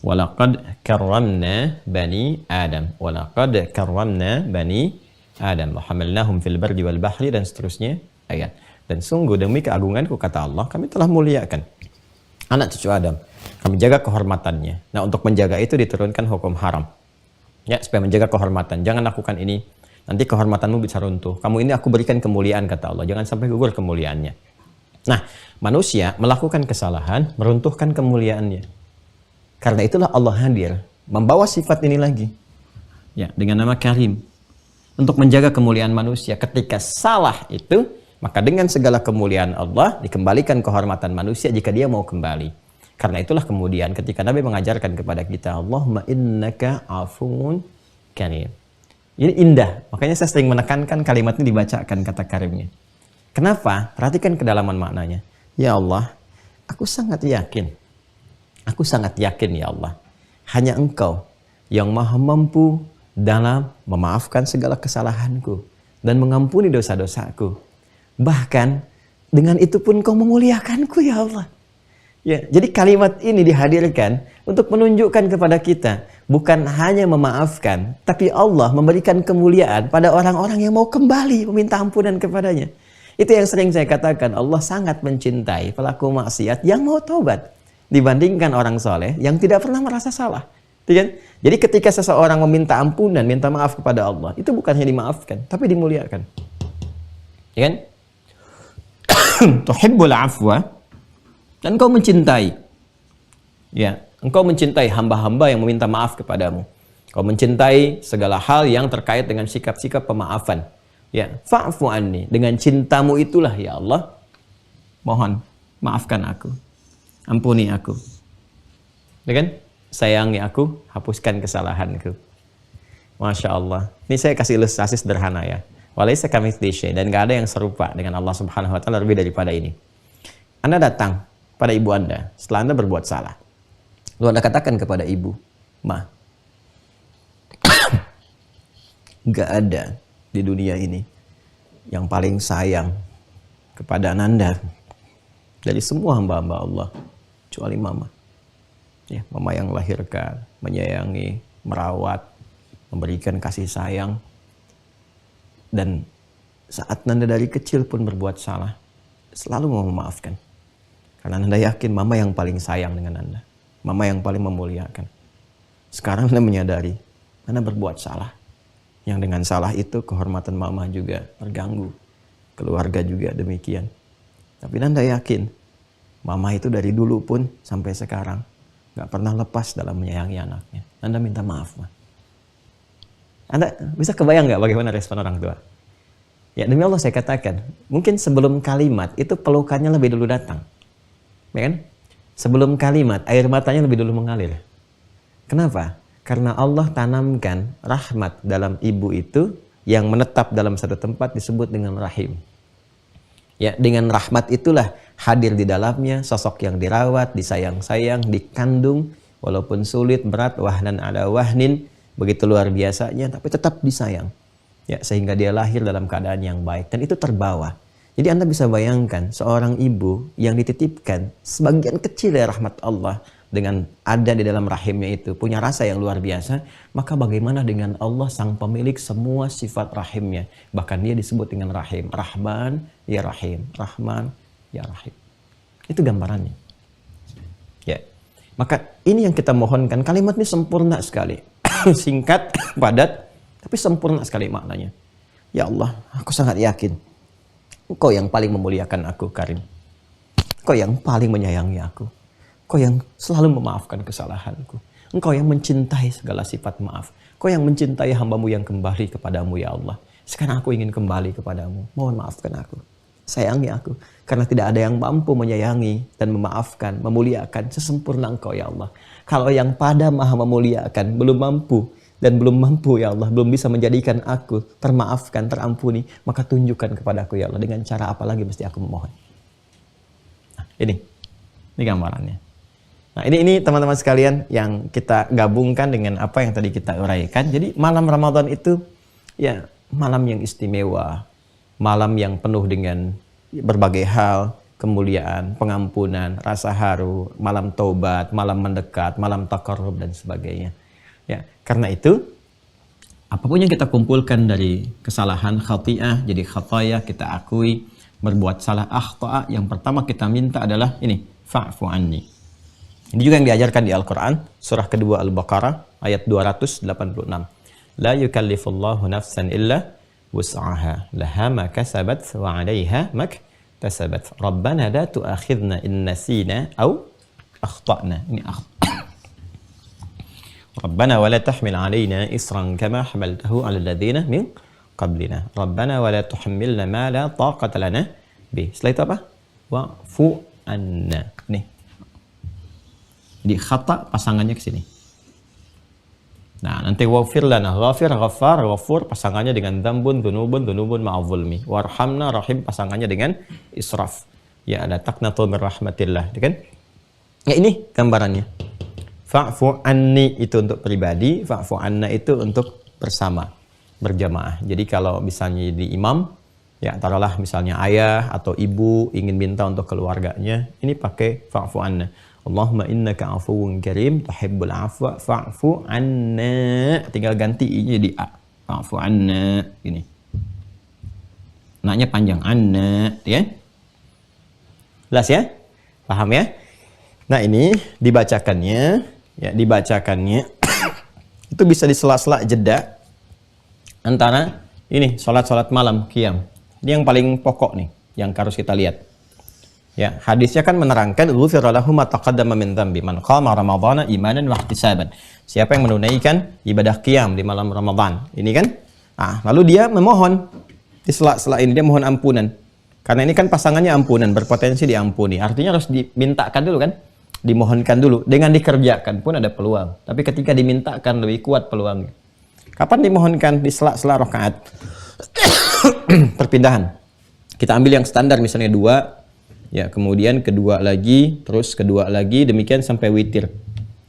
Speaker 2: Walaqad karramna bani Adam. Walaqad karramna bani Adam, hamalnahum fil bardi wal bahri, dan seterusnya ayat. Dan sungguh demi keagunganku, kata Allah, kami telah muliakan anak cucu Adam. Kami jaga kehormatannya. Nah, untuk menjaga itu diturunkan hukum haram. Ya, supaya menjaga kehormatan. Jangan lakukan ini, nanti kehormatanmu bisa runtuh. Kamu ini aku berikan kemuliaan, kata Allah. Jangan sampai gugur kemuliaannya. Nah, manusia melakukan kesalahan, meruntuhkan kemuliaannya. Karena itulah Allah hadir, membawa sifat ini lagi. Ya, dengan nama Karim. Untuk menjaga kemuliaan manusia. Ketika salah itu, maka dengan segala kemuliaan Allah dikembalikan kehormatan manusia jika dia mau kembali. Karena itulah kemudian ketika Nabi mengajarkan kepada kita, Allahumma innaka afuun karim. Ini indah. Makanya saya sering menekankan kalimat ini dibacakan kata karimnya. Kenapa? Perhatikan kedalaman maknanya. Ya Allah, aku sangat yakin. Aku sangat yakin ya Allah. Hanya Engkau yang maha mampu dalam memaafkan segala kesalahanku dan mengampuni dosa-dosaku. Bahkan dengan itu pun Kau memuliakanku ya Allah. Ya, jadi kalimat ini dihadirkan untuk menunjukkan kepada kita bukan hanya memaafkan, tapi Allah memberikan kemuliaan pada orang-orang yang mau kembali meminta ampunan kepadanya. Itu yang sering saya katakan, Allah sangat mencintai pelaku maksiat yang mau taubat dibandingkan orang soleh yang tidak pernah merasa salah. Jadi ketika seseorang meminta ampunan, minta maaf kepada Allah, itu bukan hanya dimaafkan, tapi dimuliakan. Ya kan? Tuhibbul afwa, dan Engkau mencintai. Ya, Engkau mencintai hamba-hamba yang meminta maaf kepadamu. Engkau mencintai segala hal yang terkait dengan sikap-sikap pemaafan. Ya, fa'fu anni, dengan cintamu itulah ya Allah, mohon maafkan aku. Ampuni aku. Ya kan? Sayangi aku, hapuskan kesalahanku. Masya Allah. Ini saya kasih ilustrasi sederhana ya. Walaysa kamitslihi syai', dan gak ada yang serupa dengan Allah Subhanahu wa taala lebih daripada ini. Anda datang pada ibu Anda setelah Anda berbuat salah. Lalu Anda katakan kepada ibu, "Ma, gak ada di dunia ini yang paling sayang kepada Ananda dari semua hamba-hamba Allah kecuali Mama." Ya, Mama yang melahirkan, menyayangi, merawat, memberikan kasih sayang. Dan saat Nanda dari kecil pun berbuat salah, selalu mau memaafkan. Karena Nanda yakin Mama yang paling sayang dengan Nanda. Mama yang paling memuliakan. Sekarang Nanda menyadari, Nanda berbuat salah. Yang dengan salah itu kehormatan Mama juga terganggu. Keluarga juga demikian. Tapi Nanda yakin, Mama itu dari dulu pun sampai sekarang gak pernah lepas dalam menyayangi anaknya. Nanda minta maaf, Ma. Anda bisa kebayang gak bagaimana respon orang tua? Ya, demi Allah saya katakan, mungkin sebelum kalimat itu pelukannya lebih dulu datang. Ya kan? Sebelum kalimat, air matanya lebih dulu mengalir. Kenapa? Karena Allah tanamkan rahmat dalam ibu itu yang menetap dalam satu tempat disebut dengan rahim. Ya, dengan rahmat itulah hadir di dalamnya sosok yang dirawat, disayang-sayang, dikandung, walaupun sulit, berat, wahnan ala wahnin, begitu luar biasanya, tapi tetap disayang. Ya, sehingga dia lahir dalam keadaan yang baik dan itu terbawa. Jadi Anda bisa bayangkan seorang ibu yang dititipkan sebagian kecil dari rahmat Allah dengan ada di dalam rahimnya itu punya rasa yang luar biasa, maka bagaimana dengan Allah sang pemilik semua sifat rahimnya? Bahkan dia disebut dengan rahim, Rahman ya Rahim, Rahman ya Rahim. Itu gambarannya. Ya. Maka ini yang kita mohonkan, kalimat ini sempurna sekali. Singkat, padat, tapi sempurna sekali maknanya. Ya Allah, aku sangat yakin Engkau yang paling memuliakan aku, Karim. Engkau yang paling menyayangi aku. Engkau yang selalu memaafkan kesalahanku. Engkau yang mencintai segala sifat maaf. Engkau yang mencintai hambamu yang kembali kepadamu, ya Allah. Sekarang aku ingin kembali kepadamu. Mohon maafkan aku. Sayangi aku. Karena tidak ada yang mampu menyayangi dan memaafkan, memuliakan sesempurna Engkau, ya Allah. Kalau yang pada maha memuliakan belum mampu, dan belum mampu, ya Allah, belum bisa menjadikan aku termaafkan, terampuni, maka tunjukkan kepadaku, ya Allah, dengan cara apa lagi mesti aku memohon. Nah, ini gambarannya. Nah, ini teman-teman sekalian yang kita gabungkan dengan apa yang tadi kita uraikan. Jadi malam Ramadan itu ya malam yang istimewa, malam yang penuh dengan berbagai hal, kemuliaan, pengampunan, rasa haru, malam taubat, malam mendekat, malam taqarrub dan sebagainya. Ya, karena itu apapun yang kita kumpulkan dari kesalahan khati'ah, jadi khataya kita akui, berbuat salah akhta'a, yang pertama kita minta adalah ini, fa'fu anni. Ini juga yang diajarkan di Al-Qur'an, surah kedua Al-Baqarah ayat 286. La yukallifullahu nafsan illa wus'aha, laha ma kasabat wa 'alaiha ma iktasabat. Rabbana la tu'akhidna in nasina aw akhta'na. Ini Rabbana wa la tahmil 'alaina isran kama hamaltahu 'ala alladziina min qablina. Rabbana wa la tuhammilna ma la taqata lana bih. Setelah itu apa? Wa'fu anna. Nih. Jadi khata pasangannya ke sini. Nah, nanti waghfir lana, ghafir, ghaffar, ghafur pasangannya dengan dzambun, dzunubun ma'adzulmi. Warhamna, rahim pasangannya dengan israf. Ya, la taqnatu min rahmatillah, kan? Ya, ini gambarannya. Fa'fu anni itu untuk pribadi, fa'fu anna itu untuk bersama, berjamaah. Jadi kalau misalnya di imam, ya taruhlah misalnya ayah atau ibu ingin minta untuk keluarganya, ini pakai fa'fu anna. Allahumma innaka afuwun karim, tuhibbul afwa fa'fu anna. Tinggal ganti i-nya jadi a. Fa'fu anna, gini. Naknya panjang, anna, ya. Jelas ya? Paham ya? Nah, ini dibacakannya itu bisa di sela-sela jeda antara ini salat malam qiyam. Ini yang paling pokok nih yang harus kita lihat. Ya, hadisnya kan menerangkan ghufira lahu ma taqaddama min dzambi man qama ramadhana imanan wa ihtisaban. Siapa yang menunaikan ibadah qiyam di malam Ramadan. Ini kan? Nah, lalu dia memohon di sela-sela ini dia mohon ampunan. Karena ini kan pasangannya ampunan, berpotensi diampuni. Artinya harus dimintakan dulu kan? Dimohonkan dulu, dengan dikerjakan pun ada peluang. Tapi ketika dimintakan lebih kuat peluangnya. Kapan dimohonkan? Di sela-sela rakaat perpindahan. Kita ambil yang standar misalnya 2, ya kemudian kedua lagi, terus kedua lagi, demikian sampai witir.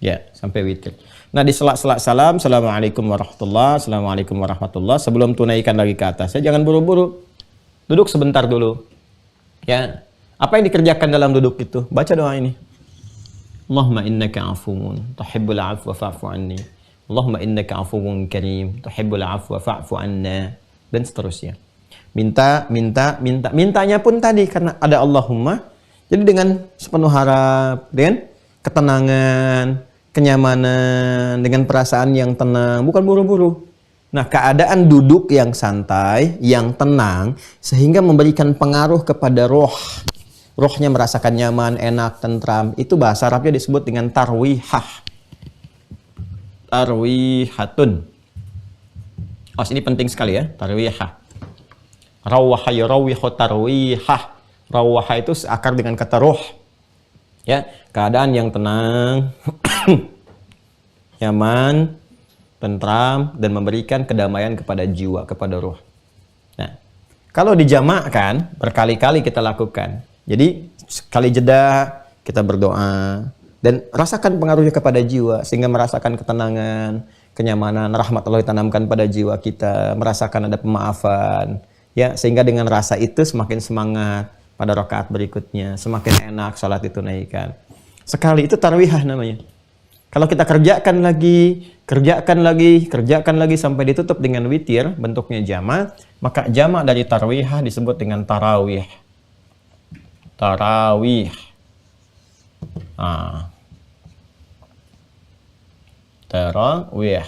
Speaker 2: Ya, sampai witir. Nah, di sela-sela salam, Assalamualaikum warahmatullah, Assalamualaikum warahmatullah. Sebelum tunaikan lagi ke atas, jangan buru-buru. Duduk sebentar dulu. Ya, apa yang dikerjakan dalam duduk itu? Baca doa ini. Allahumma innaka afuwun, tuhibbul afwa fa'fu anni. Allahumma innaka afuwun karim, tuhibbul afwa fa'fu anna. Dan seterusnya. Mintanya pun tadi karena ada Allahumma. Jadi dengan sepenuh harap, dengan ketenangan, kenyamanan, dengan perasaan yang tenang, bukan buru-buru. Nah, keadaan duduk yang santai, yang tenang, sehingga memberikan pengaruh kepada roh. Rohnya merasakan nyaman, enak, tentram. Itu bahasa Arabnya disebut dengan tarwihah. Tarwihatun. Oh, ini penting sekali ya, tarwihah. Rawaha yurawihu tarwihah. Rawaha itu seakar dengan kata roh. Ya, keadaan yang tenang, nyaman, tentram, dan memberikan kedamaian kepada jiwa, kepada roh. Nah, kalau dijamakkan, berkali-kali kita lakukan. Jadi, sekali jeda, kita berdoa. Dan rasakan pengaruhnya kepada jiwa, sehingga merasakan ketenangan, kenyamanan, rahmat Allah ditanamkan pada jiwa kita, merasakan ada pemaafan. Ya, sehingga dengan rasa itu semakin semangat pada rakaat berikutnya, semakin enak salat ditunaikan. Sekali itu tarwihah namanya. Kalau kita kerjakan lagi sampai ditutup dengan witir, bentuknya jamak, maka jamak dari tarwihah disebut dengan tarawih. Tarawih. Tarawih.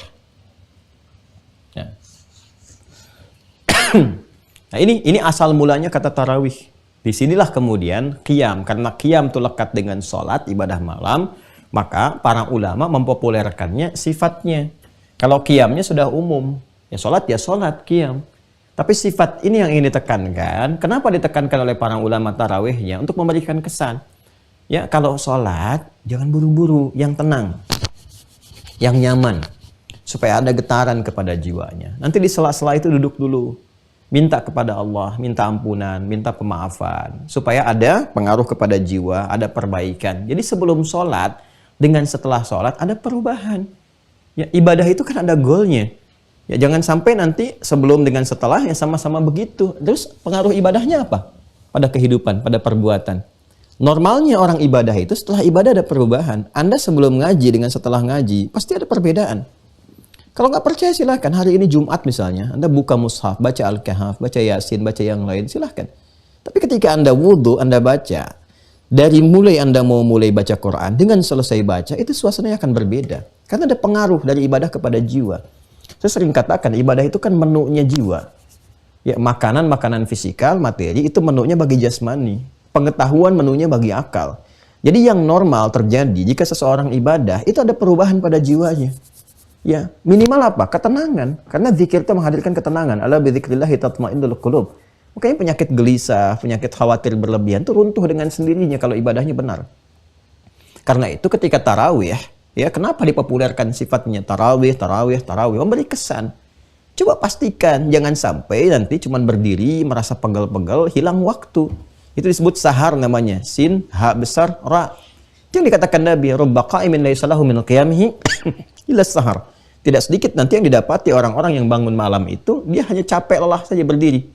Speaker 2: Ya. Nah, ini asal mulanya kata tarawih. Disinilah kemudian qiyam, karena qiyam itu lekat dengan sholat, ibadah malam, maka para ulama mempopulerkannya sifatnya. Kalau qiyamnya sudah umum, ya sholat, qiyam. Tapi sifat ini yang ingin ditekankan. Kenapa ditekankan oleh para ulama tarawihnya? Untuk memberikan kesan. Ya, kalau sholat, jangan buru-buru, yang tenang, yang nyaman, supaya ada getaran kepada jiwanya. Nanti di sela-sela itu duduk dulu. Minta kepada Allah, minta ampunan, minta pemaafan. Supaya ada pengaruh kepada jiwa, ada perbaikan. Jadi sebelum sholat, dengan setelah sholat, ada perubahan. Ya, ibadah itu kan ada goalnya. Ya, jangan sampai nanti sebelum dengan setelah ya sama-sama begitu. Terus pengaruh ibadahnya apa? Pada kehidupan, pada perbuatan. Normalnya orang ibadah itu setelah ibadah ada perubahan. Anda sebelum ngaji dengan setelah ngaji, pasti ada perbedaan. Kalau nggak percaya silahkan, hari ini Jumat misalnya, Anda buka mushaf, baca Al-Kahf, baca Yasin, baca yang lain, silahkan. Tapi ketika Anda wudhu, Anda baca, dari mulai Anda mau mulai baca Quran, dengan selesai baca, itu suasananya akan berbeda. Karena ada pengaruh dari ibadah kepada jiwa. Saya sering katakan, ibadah itu kan menunya jiwa. Ya, makanan fisikal, materi, itu menunya bagi jasmani. Pengetahuan menunya bagi akal. Jadi yang normal terjadi, jika seseorang ibadah, itu ada perubahan pada jiwanya. Ya, minimal apa? Ketenangan. Karena zikir itu menghadirkan ketenangan. Ala bidzikrillahi tatma'innul qulub. Makanya penyakit gelisah, penyakit khawatir berlebihan itu runtuh dengan sendirinya kalau ibadahnya benar. Karena itu ketika tarawih, ya kenapa dipopulerkan sifatnya tarawih, memberi kesan. Coba pastikan, jangan sampai nanti cuma berdiri, merasa pegel-pegel, hilang waktu. Itu disebut sahar namanya. Sin, ha besar, ra. Itu yang dikatakan Nabi, rubba qa'imin laysa lahu min qiyamihi illa sahar. Tidak sedikit nanti yang didapati orang-orang yang bangun malam itu, dia hanya capek lelah saja berdiri.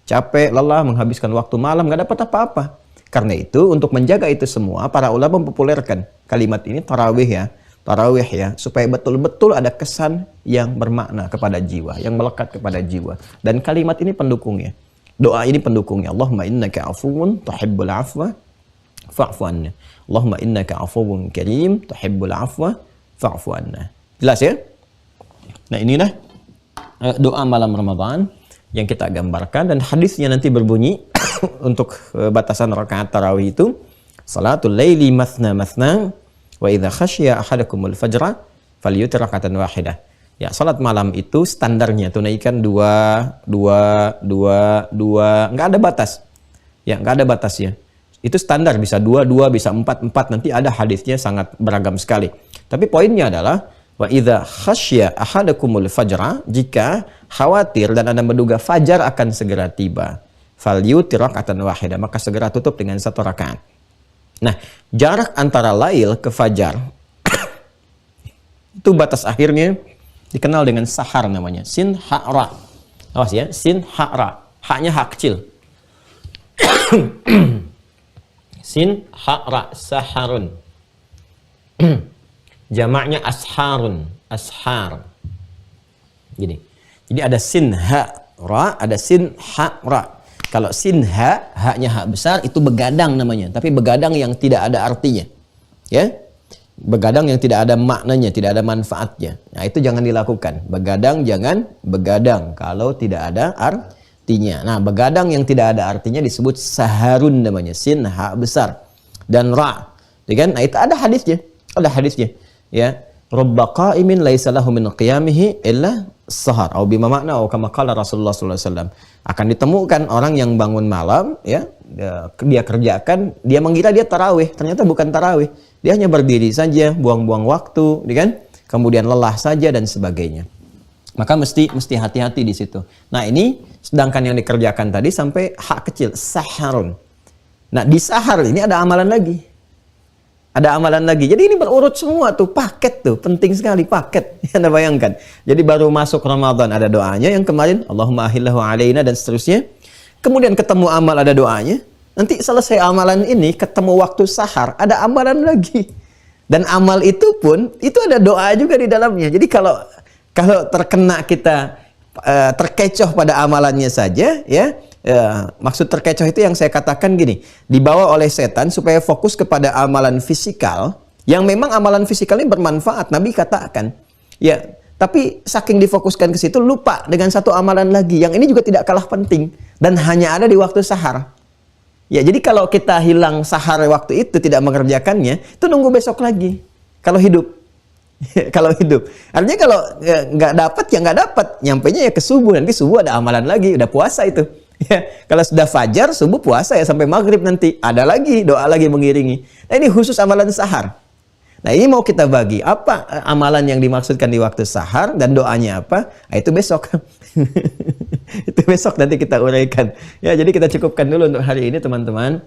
Speaker 2: Capek, lelah, menghabiskan waktu malam, nggak dapat apa-apa. Karena itu, untuk menjaga itu semua, para ulama mempopulerkan kalimat ini, tarawih ya, supaya betul-betul ada kesan yang bermakna kepada jiwa, yang melekat kepada jiwa. Dan kalimat ini pendukungnya. Doa ini pendukungnya. Allahumma innaka afuwun tuhibbul afwa fa'fu anna. Allahumma innaka afuwun karim tuhibbul afwa fa'fu anna. Jelas ya? Nah, inilah doa malam Ramadan yang kita gambarkan, dan hadisnya nanti berbunyi untuk batasan rakaat tarawih itu, salatul laili mathna mathna wa idza khasyiya ahadakumul fajra falyutir rakatan wahidah. Ya, salat malam itu standarnya tunaikan 2, nggak ada batas. Ya, nggak ada batasnya. Itu standar, bisa 2, bisa 4, nanti ada hadisnya sangat beragam sekali. Tapi poinnya adalah wa idza khasyiya ahadakumul fajra, jika khawatir dan Anda menduga fajar akan segera tiba, falyutir rakatan wahidah, maka segera tutup dengan 1 rakaat. Nah, jarak antara lail ke fajar Itu batas akhirnya dikenal dengan sahar namanya. Sin ha ra. Awas ya, sin ha ra. Haknya hak kecil. Sin ha ra saharun. Jamaknya asharun, ashar. Gini. Jadi ada sin ha ra, ada sin ha ra. Kalau sin ha, haknya hak besar itu begadang namanya, tapi begadang yang tidak ada artinya. Ya. Begadang yang tidak ada maknanya, tidak ada manfaatnya. Nah, itu jangan dilakukan. Begadang jangan begadang kalau tidak ada artinya. Nah, begadang yang tidak ada artinya disebut saharun namanya, sin hak besar. Dan ra. Ya kan? Nah, itu ada hadisnya. Ada hadisnya, ya. Rubba qa'imin laisa lahu min qiyamihi illa sahar. Atau bima makna atau kama qala Rasulullah sallallahu alaihi wasallam. Akan ditemukan orang yang bangun malam, ya, dia kerjakan, dia mengira dia tarawih, ternyata bukan tarawih. Dia hanya berdiri saja, buang-buang waktu, ya kan? Kemudian lelah saja dan sebagainya. Maka mesti hati-hati di situ. Nah, ini sedangkan yang dikerjakan tadi sampai hak kecil, saharun. Nah, di sahar ini ada amalan lagi. Ada amalan lagi. Jadi ini berurut semua tuh, paket tuh, penting sekali paket. Anda bayangkan. Jadi baru masuk Ramadan ada doanya yang kemarin, Allahumma ahillahu alaina dan seterusnya. Kemudian ketemu amal ada doanya. Nanti selesai amalan ini, ketemu waktu sahar, ada amalan lagi. Dan amal itu pun, itu ada doa juga di dalamnya. Jadi kalau terkena kita terkecoh pada amalannya saja, ya, maksud terkecoh itu yang saya katakan gini, dibawa oleh setan supaya fokus kepada amalan fisikal, yang memang amalan fisikal ini bermanfaat. Nabi katakan, ya, tapi saking difokuskan ke situ lupa dengan satu amalan lagi, yang ini juga tidak kalah penting dan hanya ada di waktu sahar. Ya, jadi kalau kita hilang sahar waktu itu, tidak mengerjakannya, itu nunggu besok lagi. Kalau hidup, kalau hidup, artinya kalau nggak dapat ya nggak dapat, nyampainya ya ke subuh, nanti subuh ada amalan lagi, udah puasa itu. Ya, kalau sudah fajar, subuh puasa ya sampai maghrib nanti. Ada lagi, doa lagi mengiringi. Nah, ini khusus amalan sahar. Nah, ini mau kita bagi. Apa amalan yang dimaksudkan di waktu sahar dan doanya apa? Nah, itu besok. Itu besok nanti kita uraikan. Ya, jadi kita cukupkan dulu untuk hari ini, teman-teman.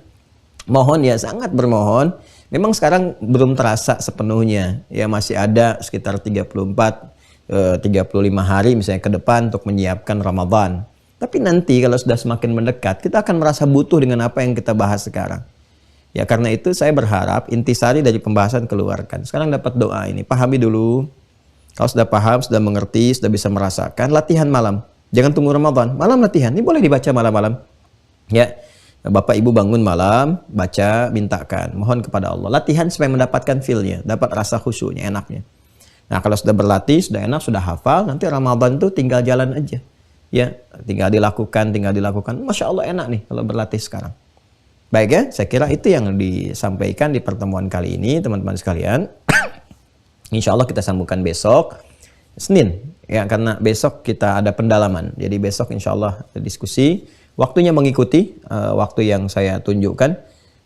Speaker 2: Mohon ya, sangat bermohon. Memang sekarang belum terasa sepenuhnya. Ya, masih ada sekitar 35 hari misalnya ke depan untuk menyiapkan Ramadan. Tapi nanti kalau sudah semakin mendekat, kita akan merasa butuh dengan apa yang kita bahas sekarang. Ya, karena itu saya berharap intisari dari pembahasan keluarkan. Sekarang dapat doa ini, pahami dulu. Kalau sudah paham, sudah mengerti, sudah bisa merasakan, latihan malam. Jangan tunggu Ramadan, malam latihan. Ini boleh dibaca malam-malam. Ya, Bapak Ibu bangun malam, baca, mintakan, mohon kepada Allah. Latihan supaya mendapatkan feel-nya, dapat rasa khusyuknya, enaknya. Nah, kalau sudah berlatih, sudah enak, sudah hafal, nanti Ramadan itu tinggal jalan aja. Ya, tinggal dilakukan. Masya Allah enak nih kalau berlatih sekarang. Baik ya, saya kira itu yang disampaikan di pertemuan kali ini, teman-teman sekalian. Insya Allah kita sambungkan besok, Senin. Ya, karena besok kita ada pendalaman. Jadi besok insya Allah diskusi. Waktunya mengikuti waktu yang saya tunjukkan.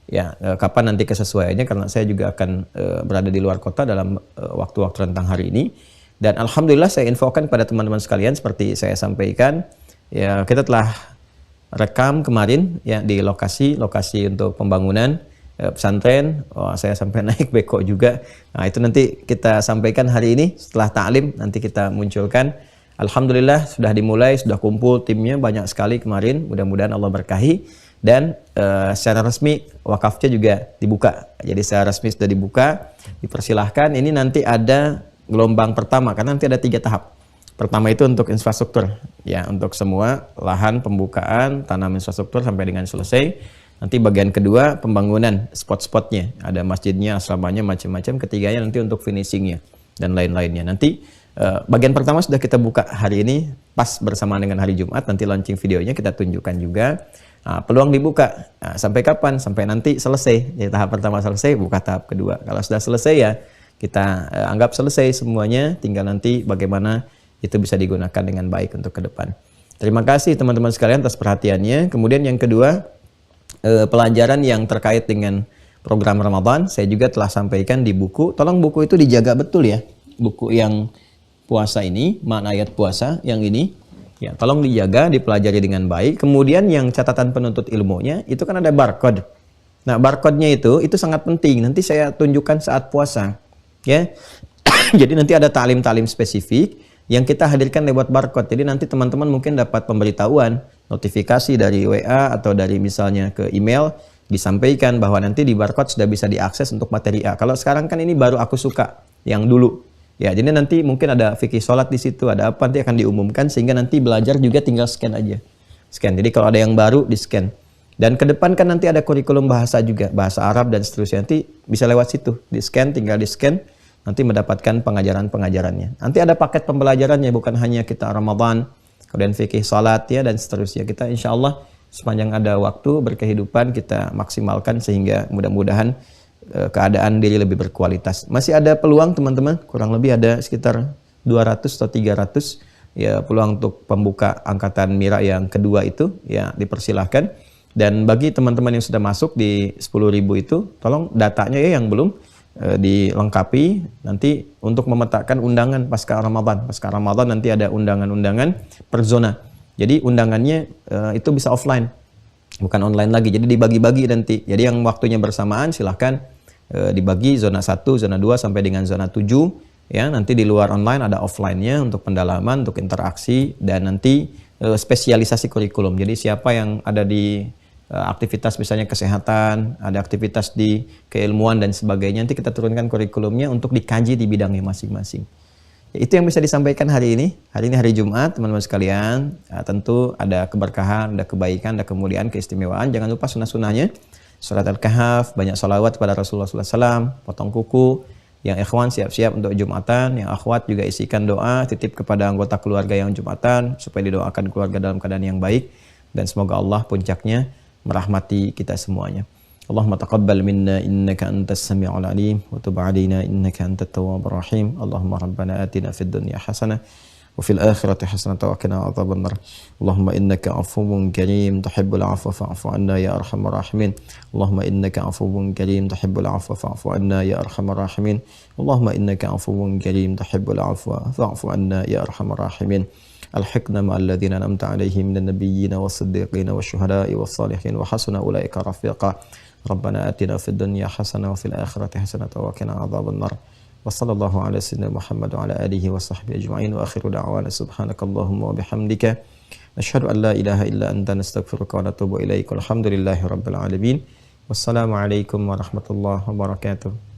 Speaker 2: Ya, kapan nanti kesesuaiannya, karena saya juga akan berada di luar kota dalam waktu-waktu rentang hari ini. Dan alhamdulillah saya infokan pada teman-teman sekalian seperti saya sampaikan, ya, kita telah rekam kemarin ya di lokasi untuk pembangunan pesantren. Saya sampai naik beko juga. Nah, itu nanti kita sampaikan hari ini setelah ta'lim, nanti kita munculkan. Alhamdulillah sudah dimulai, sudah kumpul timnya banyak sekali kemarin. Mudah-mudahan Allah berkahi, dan secara resmi wakafnya juga dibuka. Jadi secara resmi sudah dibuka, dipersilahkan. Ini nanti ada gelombang pertama, karena nanti ada 3 tahap. Pertama itu untuk infrastruktur, ya, untuk semua lahan pembukaan, tanam infrastruktur sampai dengan selesai. Nanti bagian kedua pembangunan spot-spotnya, ada masjidnya, asramanya, macam-macam. Ketiganya nanti untuk finishingnya dan lain-lainnya. Nanti bagian pertama sudah kita buka hari ini, pas bersamaan dengan hari Jumat. Nanti launching videonya kita tunjukkan juga. Nah, peluang dibuka sampai kapan? Sampai nanti selesai. Jadi tahap pertama selesai, buka tahap kedua. Kalau sudah selesai ya kita anggap selesai semuanya, tinggal nanti bagaimana itu bisa digunakan dengan baik untuk ke depan. Terima kasih teman-teman sekalian atas perhatiannya. Kemudian yang kedua, pelajaran yang terkait dengan program Ramadan, saya juga telah sampaikan di buku. Tolong buku itu dijaga betul ya. Buku yang puasa ini, makna ayat puasa yang ini, ya, tolong dijaga, dipelajari dengan baik. Kemudian yang catatan penuntut ilmunya, itu kan ada barcode. Nah, barcode-nya itu sangat penting. Nanti saya tunjukkan saat puasa. Ya, Jadi nanti ada ta'lim-ta'lim spesifik yang kita hadirkan lewat barcode. Jadi nanti teman-teman mungkin dapat pemberitahuan, notifikasi dari WA atau dari misalnya ke email, disampaikan bahwa nanti di barcode sudah bisa diakses untuk materi A. Kalau sekarang kan ini baru aku suka yang dulu. Ya, jadi nanti mungkin ada fikih sholat di situ, ada apa nanti akan diumumkan sehingga nanti belajar juga tinggal scan aja. Scan. Jadi kalau ada yang baru di scan. Dan ke depan kan nanti ada kurikulum bahasa juga, bahasa Arab dan seterusnya. Nanti bisa lewat situ, di scan, tinggal di scan, nanti mendapatkan pengajaran-pengajarannya. Nanti ada paket pembelajarannya, bukan hanya kita Ramadan, kemudian fikih sholat ya dan seterusnya. Kita insya Allah sepanjang ada waktu berkehidupan kita maksimalkan sehingga mudah-mudahan keadaan diri lebih berkualitas. Masih ada peluang teman-teman, kurang lebih ada sekitar 200 atau 300 ya peluang untuk pembuka angkatan Mira yang kedua itu ya dipersilahkan. Dan bagi teman-teman yang sudah masuk di 10.000 itu, tolong datanya ya yang belum dilengkapi nanti untuk memetakan undangan pasca Ramadan. Pasca Ramadan nanti ada undangan-undangan per zona. Jadi undangannya itu bisa offline, bukan online lagi. Jadi dibagi-bagi nanti. Jadi yang waktunya bersamaan silahkan dibagi zona 1, zona 2 sampai dengan zona 7 ya. Nanti di luar online ada offline-nya untuk pendalaman, untuk interaksi dan nanti spesialisasi kurikulum. Jadi siapa yang ada di aktivitas misalnya kesehatan, ada aktivitas di keilmuan dan sebagainya, nanti kita turunkan kurikulumnya untuk dikaji di bidangnya masing-masing. Ya, itu yang bisa disampaikan hari ini. Hari ini hari Jumat, teman-teman sekalian. Tentu ada keberkahan, ada kebaikan, ada kemuliaan, keistimewaan. Jangan lupa sunnah-sunnahnya. Surat Al-Kahf, banyak salawat kepada Rasulullah SAW, potong kuku. Yang ikhwan siap-siap untuk Jumatan, yang akhwat juga isikan doa, titip kepada anggota keluarga yang Jumatan, supaya didoakan keluarga dalam keadaan yang baik. Dan semoga Allah puncaknya merahmati kita semuanya. Allahumma taqabbal minna innaka antas sami'ul alim wa tub 'alaina innaka antat tawwabur rahim. Allahumma rabbana atina fid dunya hasanah wa fil akhirati hasanah wa qina adzabannar. Allahumma innaka 'afuwwun karim tuhibbul 'afwa fa'fu 'anna ya arhamar rahimin. Allahumma innaka 'afuwwun karim tuhibbul 'afwa fa'fu 'anna ya arhamar rahimin. Allahumma innaka 'afuwwun karim tuhibbul 'afwa fa'fu 'anna ya arhamar rahimin. Alhiqna ma'al ladzina an'amta 'alaihim minan nabiyyina was-siddiqina wasyuhada'i was-salihin wa hasuna ulaika rafiqa. Rabbana atina fid dunya hasanah wa fil akhirati hasanah wa qina adzabannar. Wa sallallahu ala sayyidina Muhammad wa ala alihi wa sahbihi ajma'in wa akhiru da'wana subhanakallahumma wa bihamdika nashhadu an la ilaha illa anta nastaghfiruka wa natubu ilaik. Alhamdulillahi rabbil alamin. Wassalamu alaikum warahmatullahi wabarakatuh.